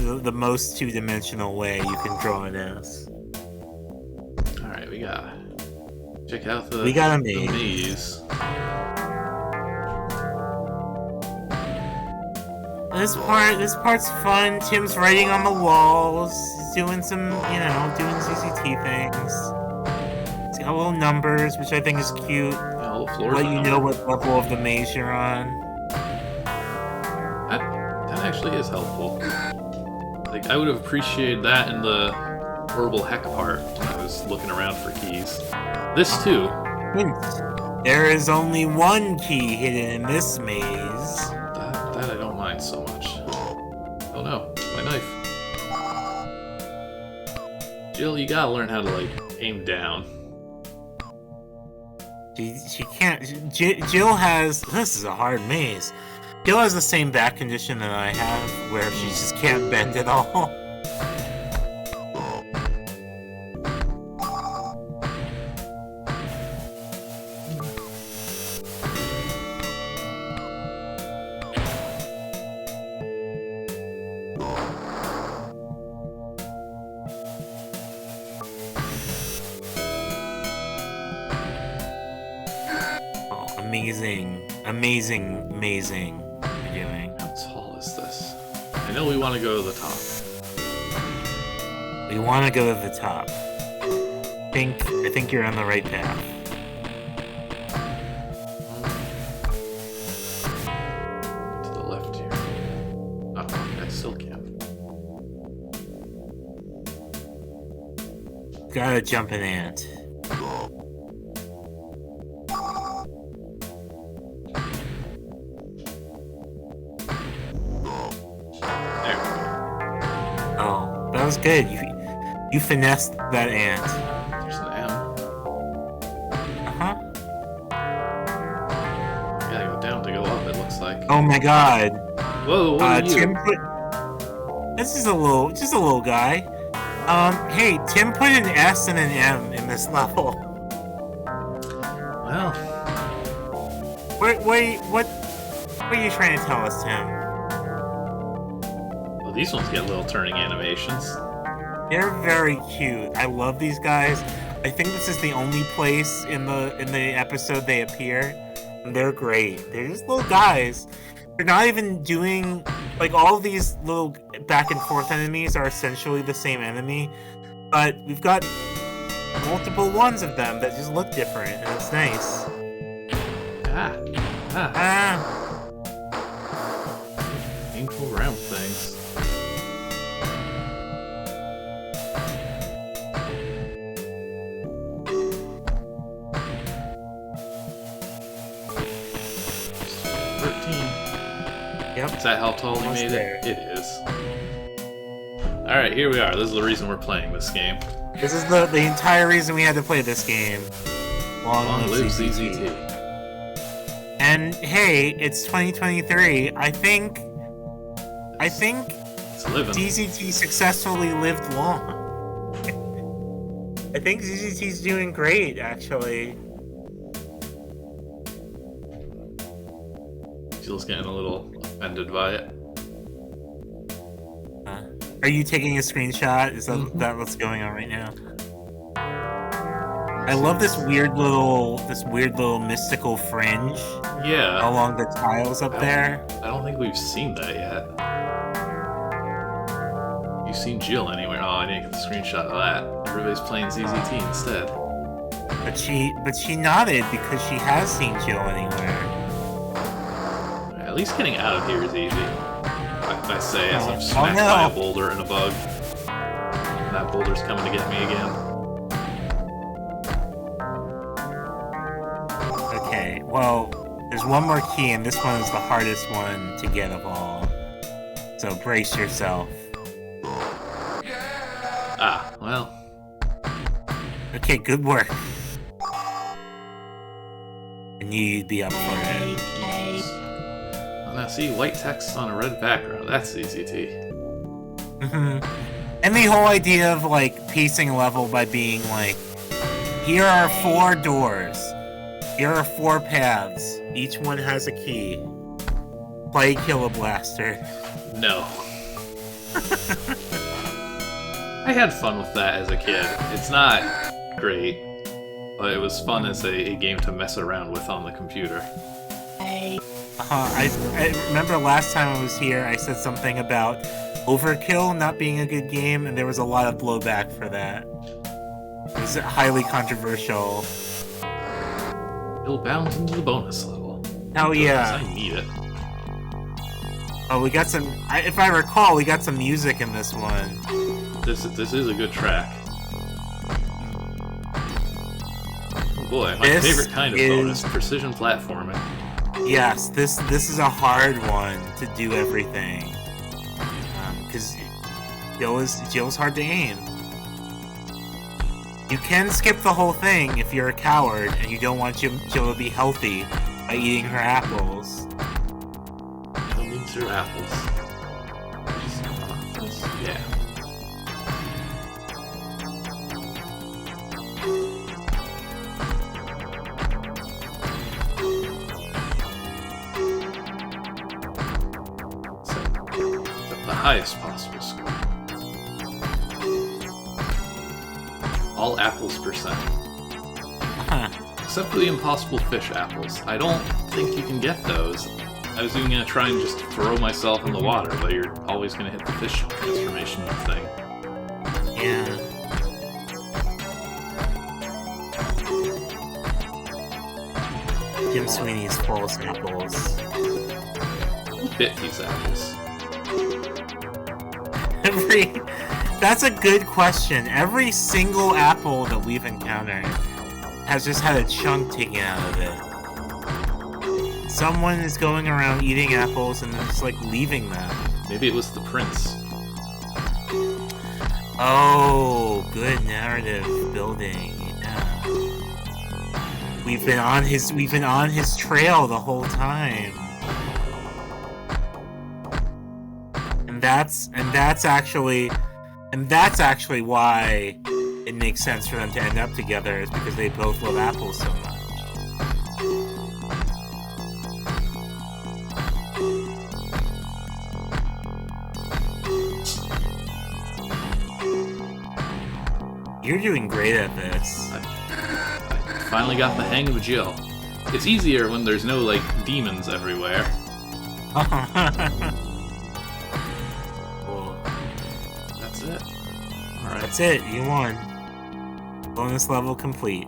two-dimensional way you can draw an S. Alright, we got a maze. This part's fun. Tim's writing on the walls. He's doing some, doing ZZT things. He's got little numbers, which I think is cute. Yeah, all the floors. Let you know what level of the maze you're on. That actually is helpful. Like, I would have appreciated that in the horrible heck part when I was looking around for keys. This too. There is only one key hidden in this maze. That I don't mind so much. Oh no, my knife. Jill, you gotta learn how to, like, aim down. She can't. Jill has. This is a hard maze. Jill has the same back condition that I have, where she just can't bend at all. Amazing. What are you doing? How tall is this? I know we want to go to the top. We want to go to the top. I think you're on the right path. To the left here. Oh, I still can't. Gotta jump an ant. That was good. You finessed that ant. There's an M. Uh-huh. Gotta go down to go up, it looks like. Oh my god. Whoa, what are you? Tim this is just a little guy. Hey, Tim put an S and an M in this level. Well. What are you trying to tell us, Tim? These ones get little turning animations. They're very cute. I love these guys. I think this is the only place in the episode they appear. And they're great. They're just little guys. They're not even doing, like, all of these little back and forth enemies are essentially the same enemy, but we've got multiple ones of them that just look different, and it's nice. Painful round things. Yep. Is that how tall we made it? It is. Alright, here we are. This is the reason we're playing this game. This is the entire reason we had to play this game. Long live ZZT. And hey, it's 2023. I think it's living. ZZT successfully lived long. I think ZZT's doing great, actually. Jill's getting a little offended by it. Are you taking a screenshot? Is that what's going on right now? I love this weird little mystical fringe. Yeah. Along the tiles up there. I don't think we've seen that yet. You seen Jill anywhere? Oh, I didn't get the screenshot of that. Everybody's playing ZZT instead. But she nodded because she has seen Jill anywhere. At least getting out of here is easy. I say as I'm smacked by a boulder and a bug. And that boulder's coming to get me again. Okay, well, there's one more key, and this one is the hardest one to get of all. So brace yourself. Ah, well. Okay, good work. I knew you'd be up for it. Oh, now see, white text on a red background. That's ZZT. And the whole idea of like pacing a level by being like, here are 4 doors. Here are 4 paths. Each one has a key. Play Kill a Blaster. No. I had fun with that as a kid. It's not great, but it was fun as a game to mess around with on the computer. I remember last time I was here, I said something about Overkill not being a good game, and there was a lot of blowback for that. It was highly controversial. It'll bounce into the bonus level. Oh yeah. I need it. Oh, we got some. If I recall, we got some music in this one. This is a good track. Oh boy, my favorite kind of bonus: precision platforming. Yes, this is a hard one to do everything, because Jill's hard to aim. You can skip the whole thing if you're a coward and you don't want Jill to be healthy by eating her apples. Jill needs her apples. Yeah. The highest possible score. All apples %. Except for the impossible fish apples. I don't think you can get those. I was even gonna try and just throw myself in the water, but you're always gonna hit the fish transformation thing. Yeah. Tim Sweeney's false apples. Who bit these apples? That's a good question. Every single apple that we've encountered has just had a chunk taken out of it. Someone is going around eating apples and then just like leaving them. Maybe it was the prince. Oh, good narrative building. Yeah. We've been on his trail the whole time. And that's actually why it makes sense for them to end up together, is because they both love apples so much. You're doing great at this. I finally got the hang of Jill. It's easier when there's no, like, demons everywhere. Cool. That's it. Alright. That's it, you won. Bonus level complete.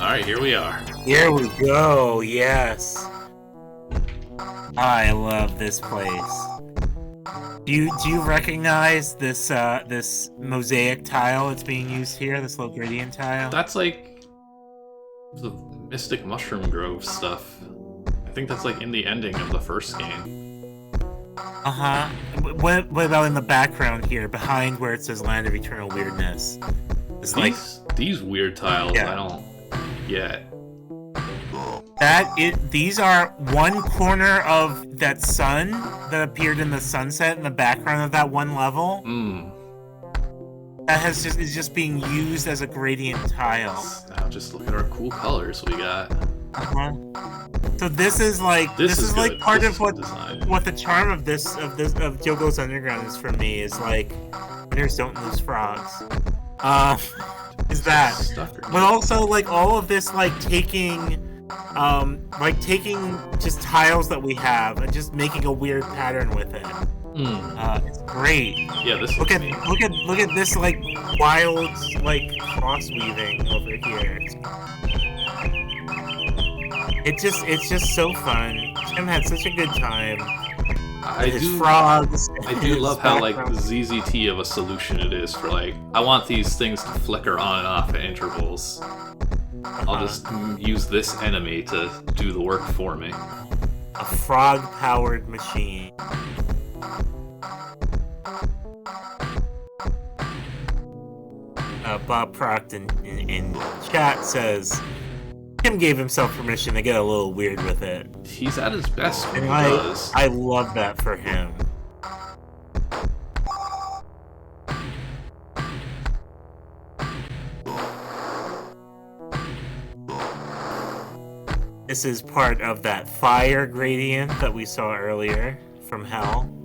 Alright, here we are. Here we go, yes. I love this place. Do you recognize this this mosaic tile that's being used here? This little gradient tile? That's like the Mystic Mushroom Grove stuff. I think that's like in the ending of the first game. Uh-huh. What about in the background here, behind where it says Land of Eternal Weirdness? It's these weird tiles, yeah. I don't get. These are one corner of that sun that appeared in the sunset in the background of that one level. That is just being used as a gradient tile. Now just look at our cool colors we got. So this is like like part of what the charm of Jill Goes Underground is for me, is like winners don't lose frogs. Is that, but also like all of this like taking just tiles that we have and just making a weird pattern with it. It's great. Yeah, this look at this like wild like cross weaving over here. It's just so fun. Tim had such a good time. I do love how like ZZT of a solution it is for like, I want these things to flicker on and off at intervals. I'll just use this enemy to do the work for me. A frog-powered machine. Bob Proct in chat says Tim gave himself permission to get a little weird with it. He's at his best when And he does. I love that for him. This is part of that fire gradient that we saw earlier from Hell.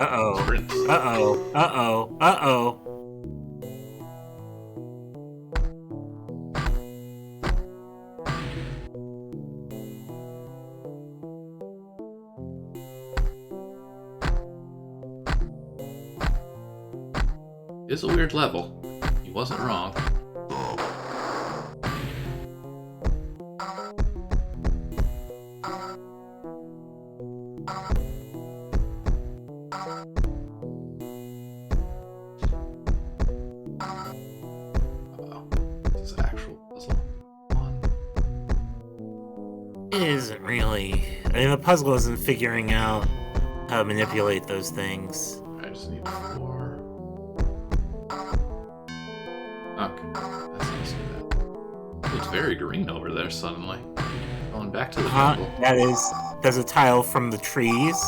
Uh-oh. Uh-oh. Uh-oh. Uh-oh. It's a weird level. He wasn't wrong. This is actual puzzle. It isn't really. I mean, the puzzle isn't figuring out how to manipulate those things. I just need 4. Okay, that's not so bad. It's very green over there suddenly. Going back to the jungle. There's a tile from the trees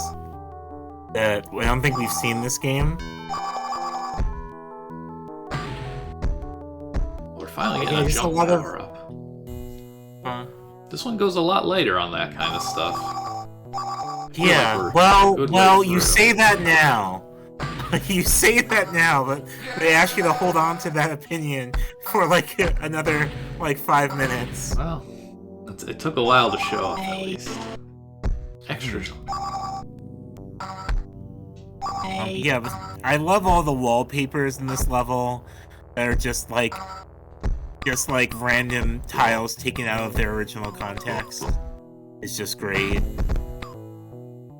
that I don't think we've seen this game. We're finally getting a jump power up. This one goes a lot later on that kind of stuff. Yeah, well, you say that now. You say that now, but they ask you to hold on to that opinion for like another 5 minutes. Well, it took a while to show up at least. Extra jump. Yeah, but I love all the wallpapers in this level that are just like random tiles taken out of their original context. It's just great.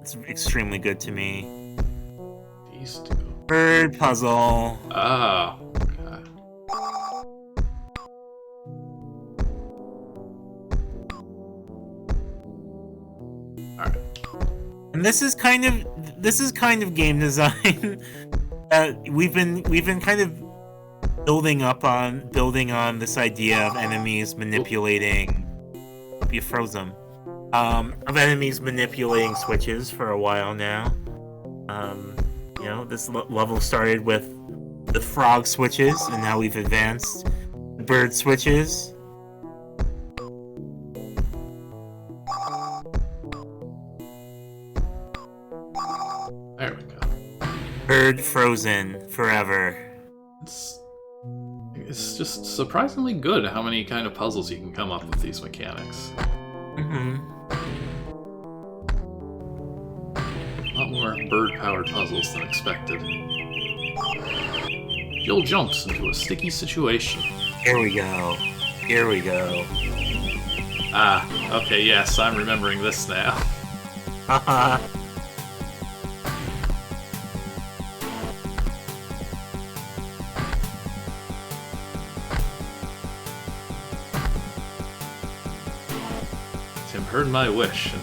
It's extremely good to me. These two. Bird puzzle. Oh, okay. Alright. And this is kind of game design that we've been kind of building on this idea of enemies manipulating. Hope you froze them. Of enemies manipulating switches for a while now. You know, this level started with the frog switches, and now we've advanced the bird switches. There we go. Bird frozen forever. It's just surprisingly good how many kind of puzzles you can come up with these mechanics. Mm-hmm. A lot more bird-powered puzzles than expected. Jill jumps into a sticky situation. Here we go. Here we go. Ah, okay, yes, I'm remembering this now. Haha. Tim heard my wish, and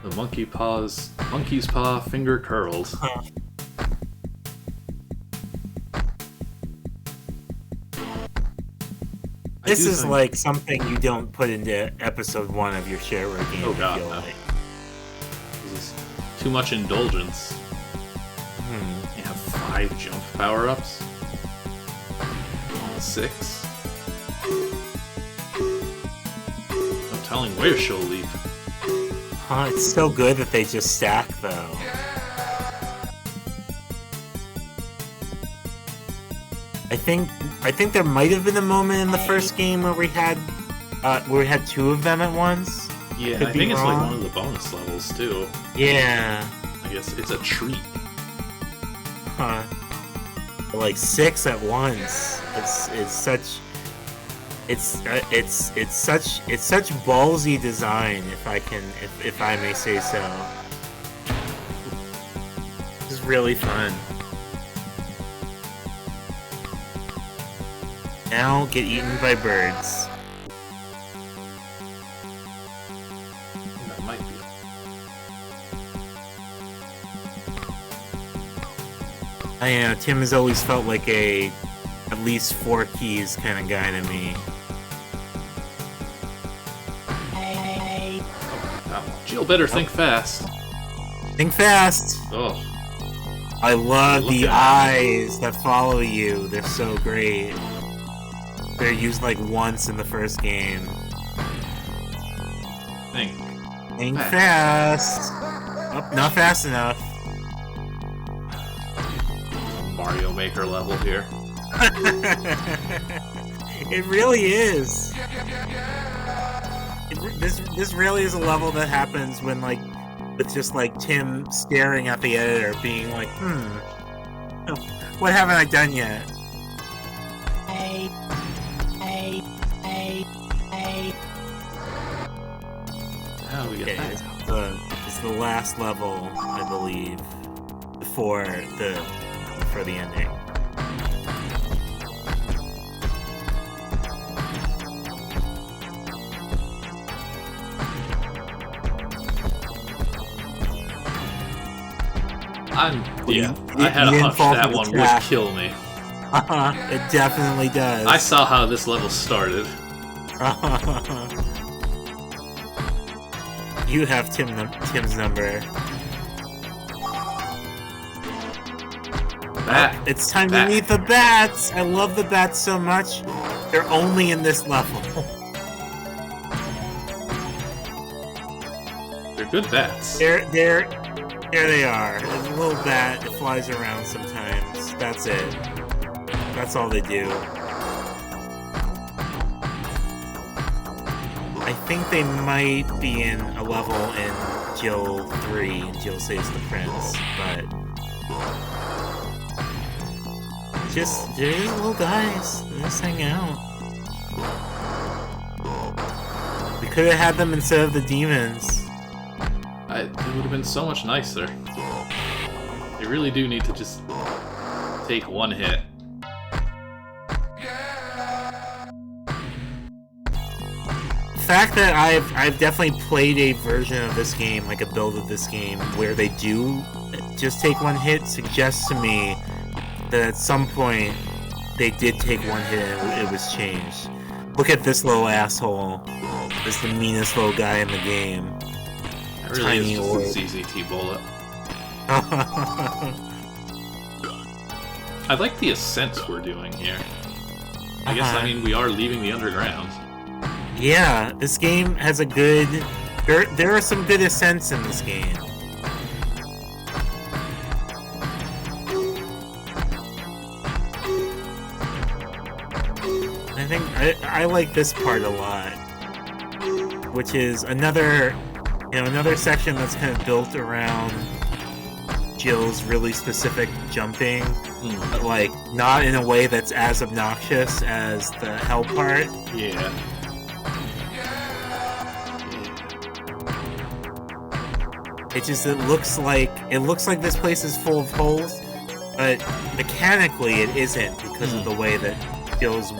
the monkey's paw finger curled. This is like something you don't put into episode 1 of your shareware game. Oh god, I feel no. like. This is too much indulgence. You have 5 jump power-ups? 6? No telling where she'll leap. Huh, it's so good that they just stack, though. I think there might have been a moment in the first game where we had 2 of them at once. Yeah, Could I be think it's wrong. like one of the bonus levels, too. Yeah. I guess it's a treat. Huh. Like 6 at once. It's such ballsy design, if I may say so. It's really fun. Now get eaten by birds. That might be. I know, Tim has always felt like a at least 4 keys kind of guy to me. Jill better think fast. Think fast! Oh. I love the eyes that follow you. They're so great. They're used like once in the first game. Think fast! Oh, not fast enough. Mario Maker level here. It really is. This really is a level that happens when, like, with just like Tim staring at the editor, being like, what haven't I done yet? How we get that? It's the last level, I believe, before the ending. I had a hunch that one would kill me. It definitely does. I saw how this level started. You have Tim's number. Bat. It's time to meet the bats! I love the bats so much. They're only in this level. They're good bats. There they are. There's a little bat that flies around sometimes. That's it. That's all they do. I think they might be in a level in Jill 3, and Jill Saves the Prince, but... they're just little guys. They just hang out. We could have had them instead of the demons. It would have been so much nicer. They really do need to just take one hit. The fact that I've definitely played a version of this game, like a build of this game, where they do just take one hit suggests to me that at some point they did take one hit and it was changed. Look at this little asshole. This is the meanest little guy in the game. It really is just a ZZT bullet. I like the ascents we're doing here. I guess, we are leaving the underground. Yeah, this game has a good... There are some good ascents in this game. I think I like this part a lot, which is another section that's kind of built around Jill's really specific jumping, but like not in a way that's as obnoxious as the hell part. Yeah. It looks like this place is full of holes, but mechanically it isn't because of the way that Jill's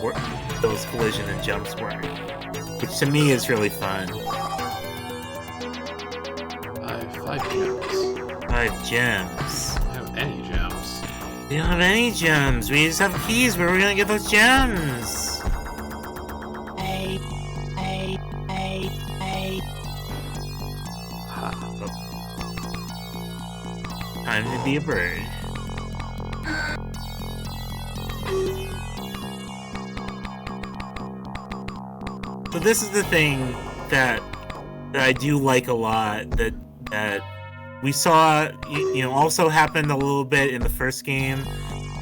collision and jumps work, which to me is really fun. 5 gems. 5 gems. I don't have any gems. We don't have any gems. We just have keys. Where are we gonna get those gems? Time to be a bird. So this is the thing that I do like a lot, that we saw, also happened a little bit in the first game.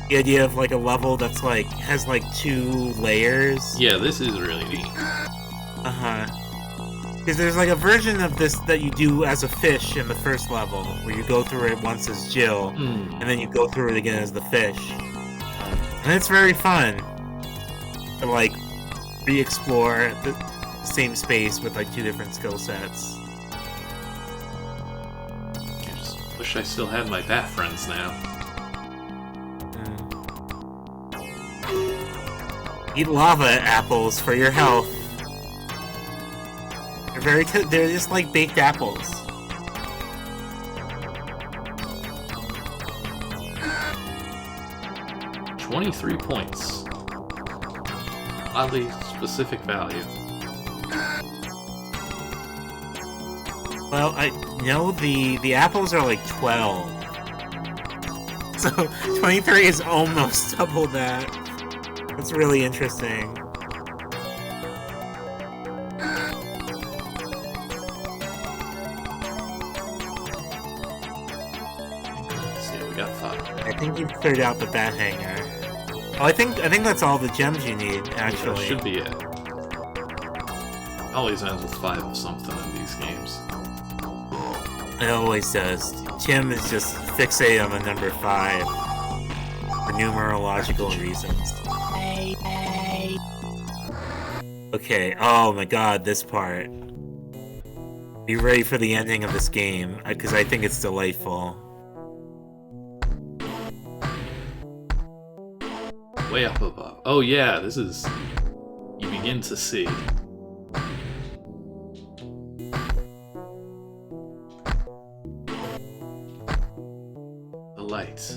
The idea of like a level that's like has like 2 layers. Yeah, this is really neat. Because there's like a version of this that you do as a fish in the first level, where you go through it once as Jill, and then you go through it again as the fish. And it's very fun to like re-explore the same space with like 2 different skill sets. I just wish I still had my bat friends now. Eat lava apples for your health. They're just like baked apples. 23 points. Oddly specific value. Well, I know the apples are like 12. So 23 is almost double that. That's really interesting. Let's see, we got 5. I think you've cleared out the bat hanger. Oh, I think that's all the gems you need, actually. That should be it. Always ends with 5 of something in these games. It always does. Tim is just fixated on the number 5 for numerological reasons. Okay, oh my god, this part. Be ready for the ending of this game, because I think it's delightful. Way up above. Oh yeah, this is... You begin to see. The light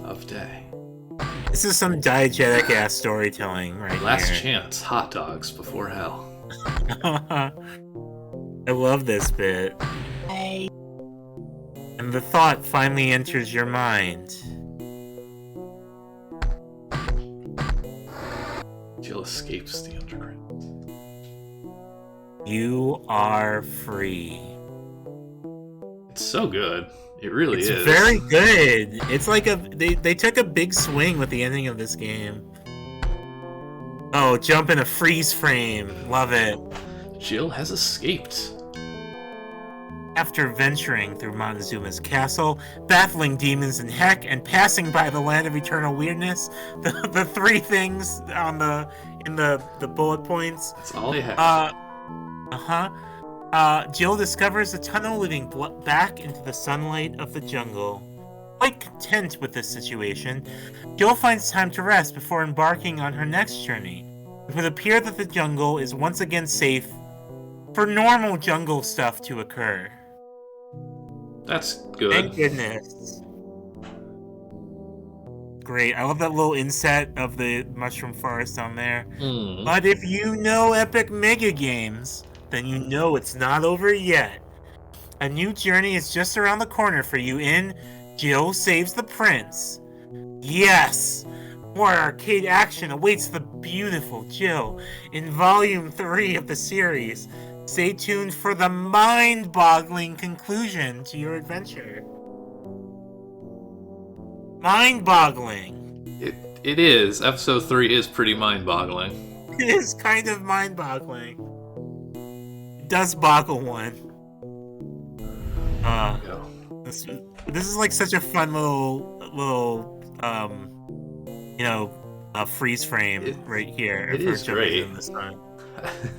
of day. This is some diegetic-ass storytelling right here. Last chance, hot dogs before hell. I love this bit. And the thought finally enters your mind. Jill escapes the underground. You are free. It's so good. It really is. It's very good. It's like they took a big swing with the ending of this game. Oh, jump in a freeze frame. Love it. Jill has escaped. After venturing through Montezuma's castle, battling demons and heck, and passing by the land of eternal weirdness, the 3 things on in the bullet points. That's all they have. Jill discovers a tunnel leading back into the sunlight of the jungle. Quite content with this situation, Jill finds time to rest before embarking on her next journey. It would appear that the jungle is once again safe for normal jungle stuff to occur. That's good. Thank goodness. Great. I love that little inset of the mushroom forest on there. But if you know Epic Mega Games, then you know it's not over yet. A new journey is just around the corner for you in Jill Saves the Prince. Yes! More arcade action awaits the beautiful Jill in Volume 3 of the series. Stay tuned for the mind-boggling conclusion to your adventure. Mind-boggling. It is. Episode 3 is pretty mind-boggling. It is kind of mind-boggling. It does boggle one. This is like such a fun little freeze frame right here. It is great. In the sun.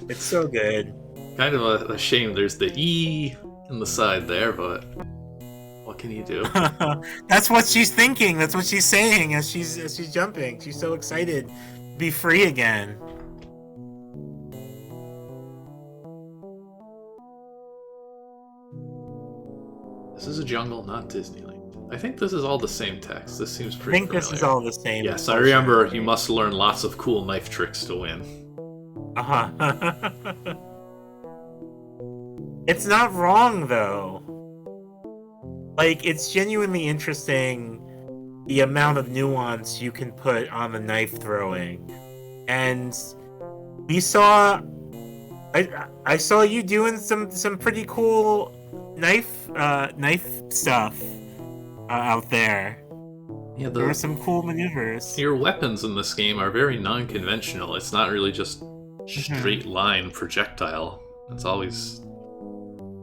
It's so good. Kind of a shame there's the E in the side there, but what can you do? That's what she's thinking. That's what she's saying as she's jumping. She's so excited to be free again. This is a jungle, not Disneyland. I think this is all the same text. This seems pretty familiar. This is all the same. Yes, I remember you must learn lots of cool knife tricks to win. It's not wrong, though. Like, it's genuinely interesting the amount of nuance you can put on the knife throwing. And we saw... I saw you doing some pretty cool knife stuff out there. Yeah, there were some cool maneuvers. Your weapons in this game are very non-conventional. It's not really just straight line projectile. It's always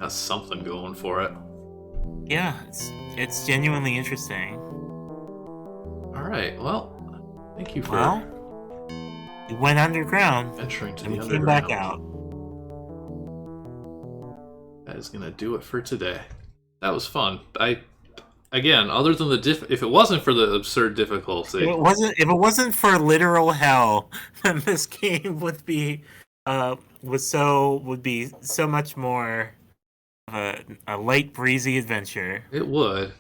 has something going for it. Yeah, it's genuinely interesting. Alright, well, thank you for... Well, we went underground, venturing to and the we underground. came back out. That is gonna do it for today. That was fun. Again, other than the if it wasn't for the absurd difficulty... If it wasn't for literal hell, then this game would be so much more of a light, breezy adventure. It would.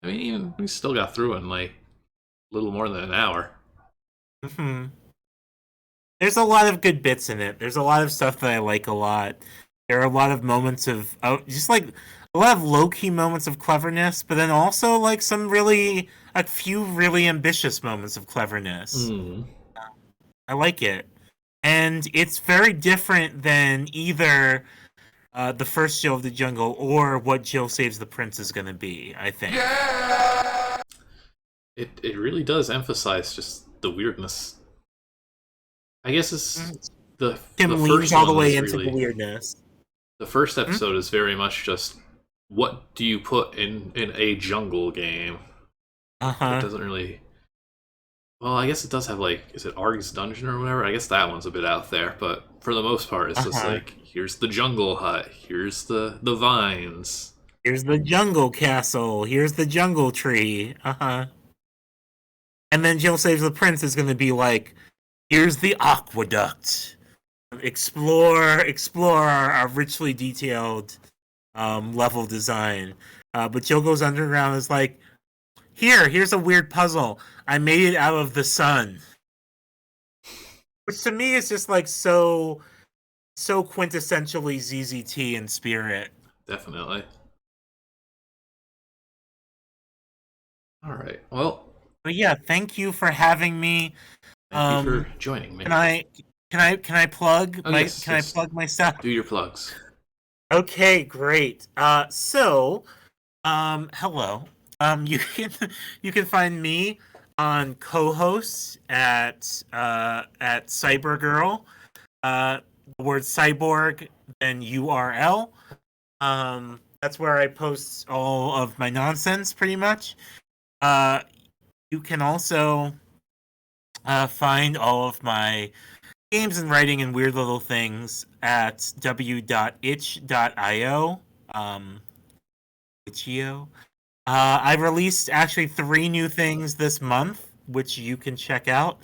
I mean, even we still got through in like a little more than an hour. Mm-hmm. There's a lot of good bits in it. There's a lot of stuff that I like a lot. There are a lot of moments of just like a lot of low key moments of cleverness, but then also like a few really ambitious moments of cleverness. Mm. I like it, and it's very different than either the first Jill of the Jungle or what Jill Saves the Prince is going to be. I think. It really does emphasize just the weirdness. I guess it's the Tim the leans first all the one way was into really the weirdness. the first episode is very much just what do you put in a jungle game. It doesn't really. Well, I guess it does have like, is it Arg's Dungeon or whatever? I guess that one's a bit out there, but for the most part, it's just like, here's the jungle hut, here's the vines. Here's the jungle castle, here's the jungle tree, And then Jill Saves the Prince is going to be like, here's the aqueduct. Explore our richly detailed level design. But Jill Goes Underground is like, here's a weird puzzle. I made it out of the sun. Which to me is just like so quintessentially ZZT in spirit. Definitely. All right. Well. But yeah, thank you for having me. Thank you for joining me. Can I plug I plug my stuff? Do your plugs. Okay, great. Hello. You can find me on co-hosts at Cybergirl. The word cyborg, then URL. That's where I post all of my nonsense, pretty much. You can also find all of my games and writing and weird little things at w.itch.io. Itch.io. I released actually 3 new things this month, which you can check out.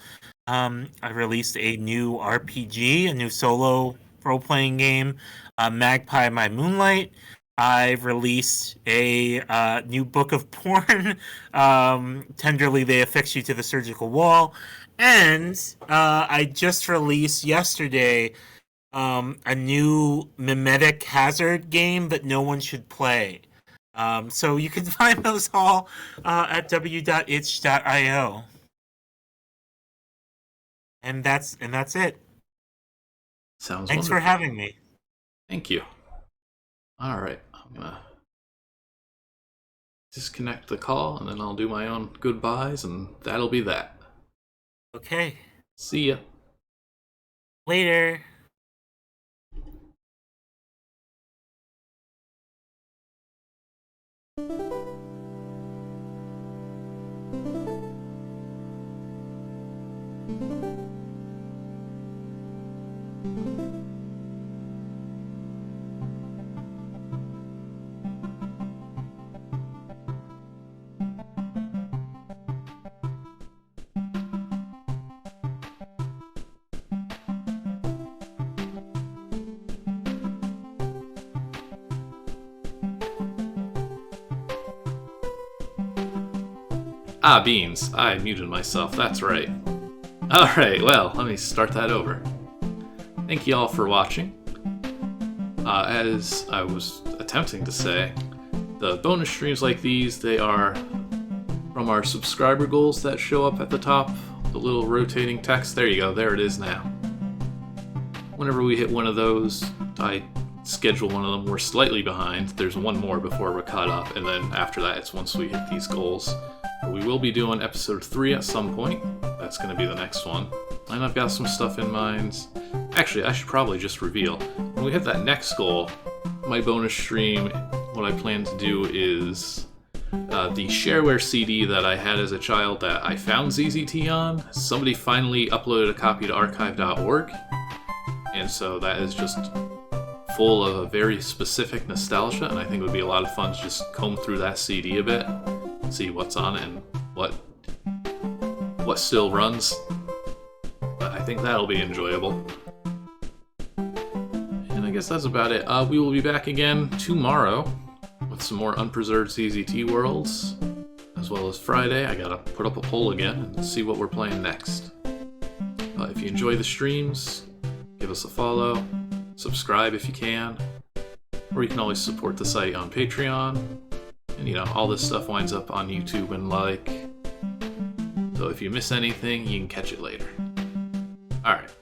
I released a new RPG, a new solo role-playing game, Magpie My Moonlight. I've released a new book of porn, Tenderly They Affix You to the Surgical Wall. And I just released yesterday a new mimetic hazard game that no one should play. So you can find those all at w.itch.io. And that's it. Sounds Thanks wonderful. for having me. Thank you. All right, I'm gonna disconnect the call and then I'll do my own goodbyes and that'll be that. Okay. See ya. Later. Ah, beans. I muted myself, that's right. Alright, well, let me start that over. Thank you all for watching. As I was attempting to say, the bonus streams like these, they are from our subscriber goals that show up at the top, the little rotating text. There you go, there it is now. Whenever we hit one of those, I schedule one of them. We're slightly behind. There's one more before we're caught up, and then after that, it's once we hit these goals. But we will be doing episode 3 at some point. That's going to be the next one. And I've got some stuff in mind. Actually, I should probably just reveal. When we hit that next goal, my bonus stream, what I plan to do is the shareware CD that I had as a child that I found ZZT on. Somebody finally uploaded a copy to archive.org. And so that is just full of a very specific nostalgia, and I think it would be a lot of fun to just comb through that CD a bit, see what's on it and what still runs. But I think that'll be enjoyable. And I guess that's about it. We will be back again tomorrow with some more unpreserved ZZT worlds. as well as Friday, I gotta put up a poll again and see what we're playing next. If you enjoy the streams, give us a follow, subscribe if you can, or you can always support the site on Patreon, and all this stuff winds up on YouTube and like. So if you miss anything, you can catch it later. Alright,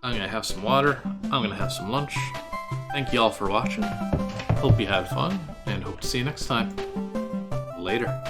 I'm gonna have some water, I'm gonna have some lunch. Thank you all for watching, hope you had fun, and hope to see you next time. Later.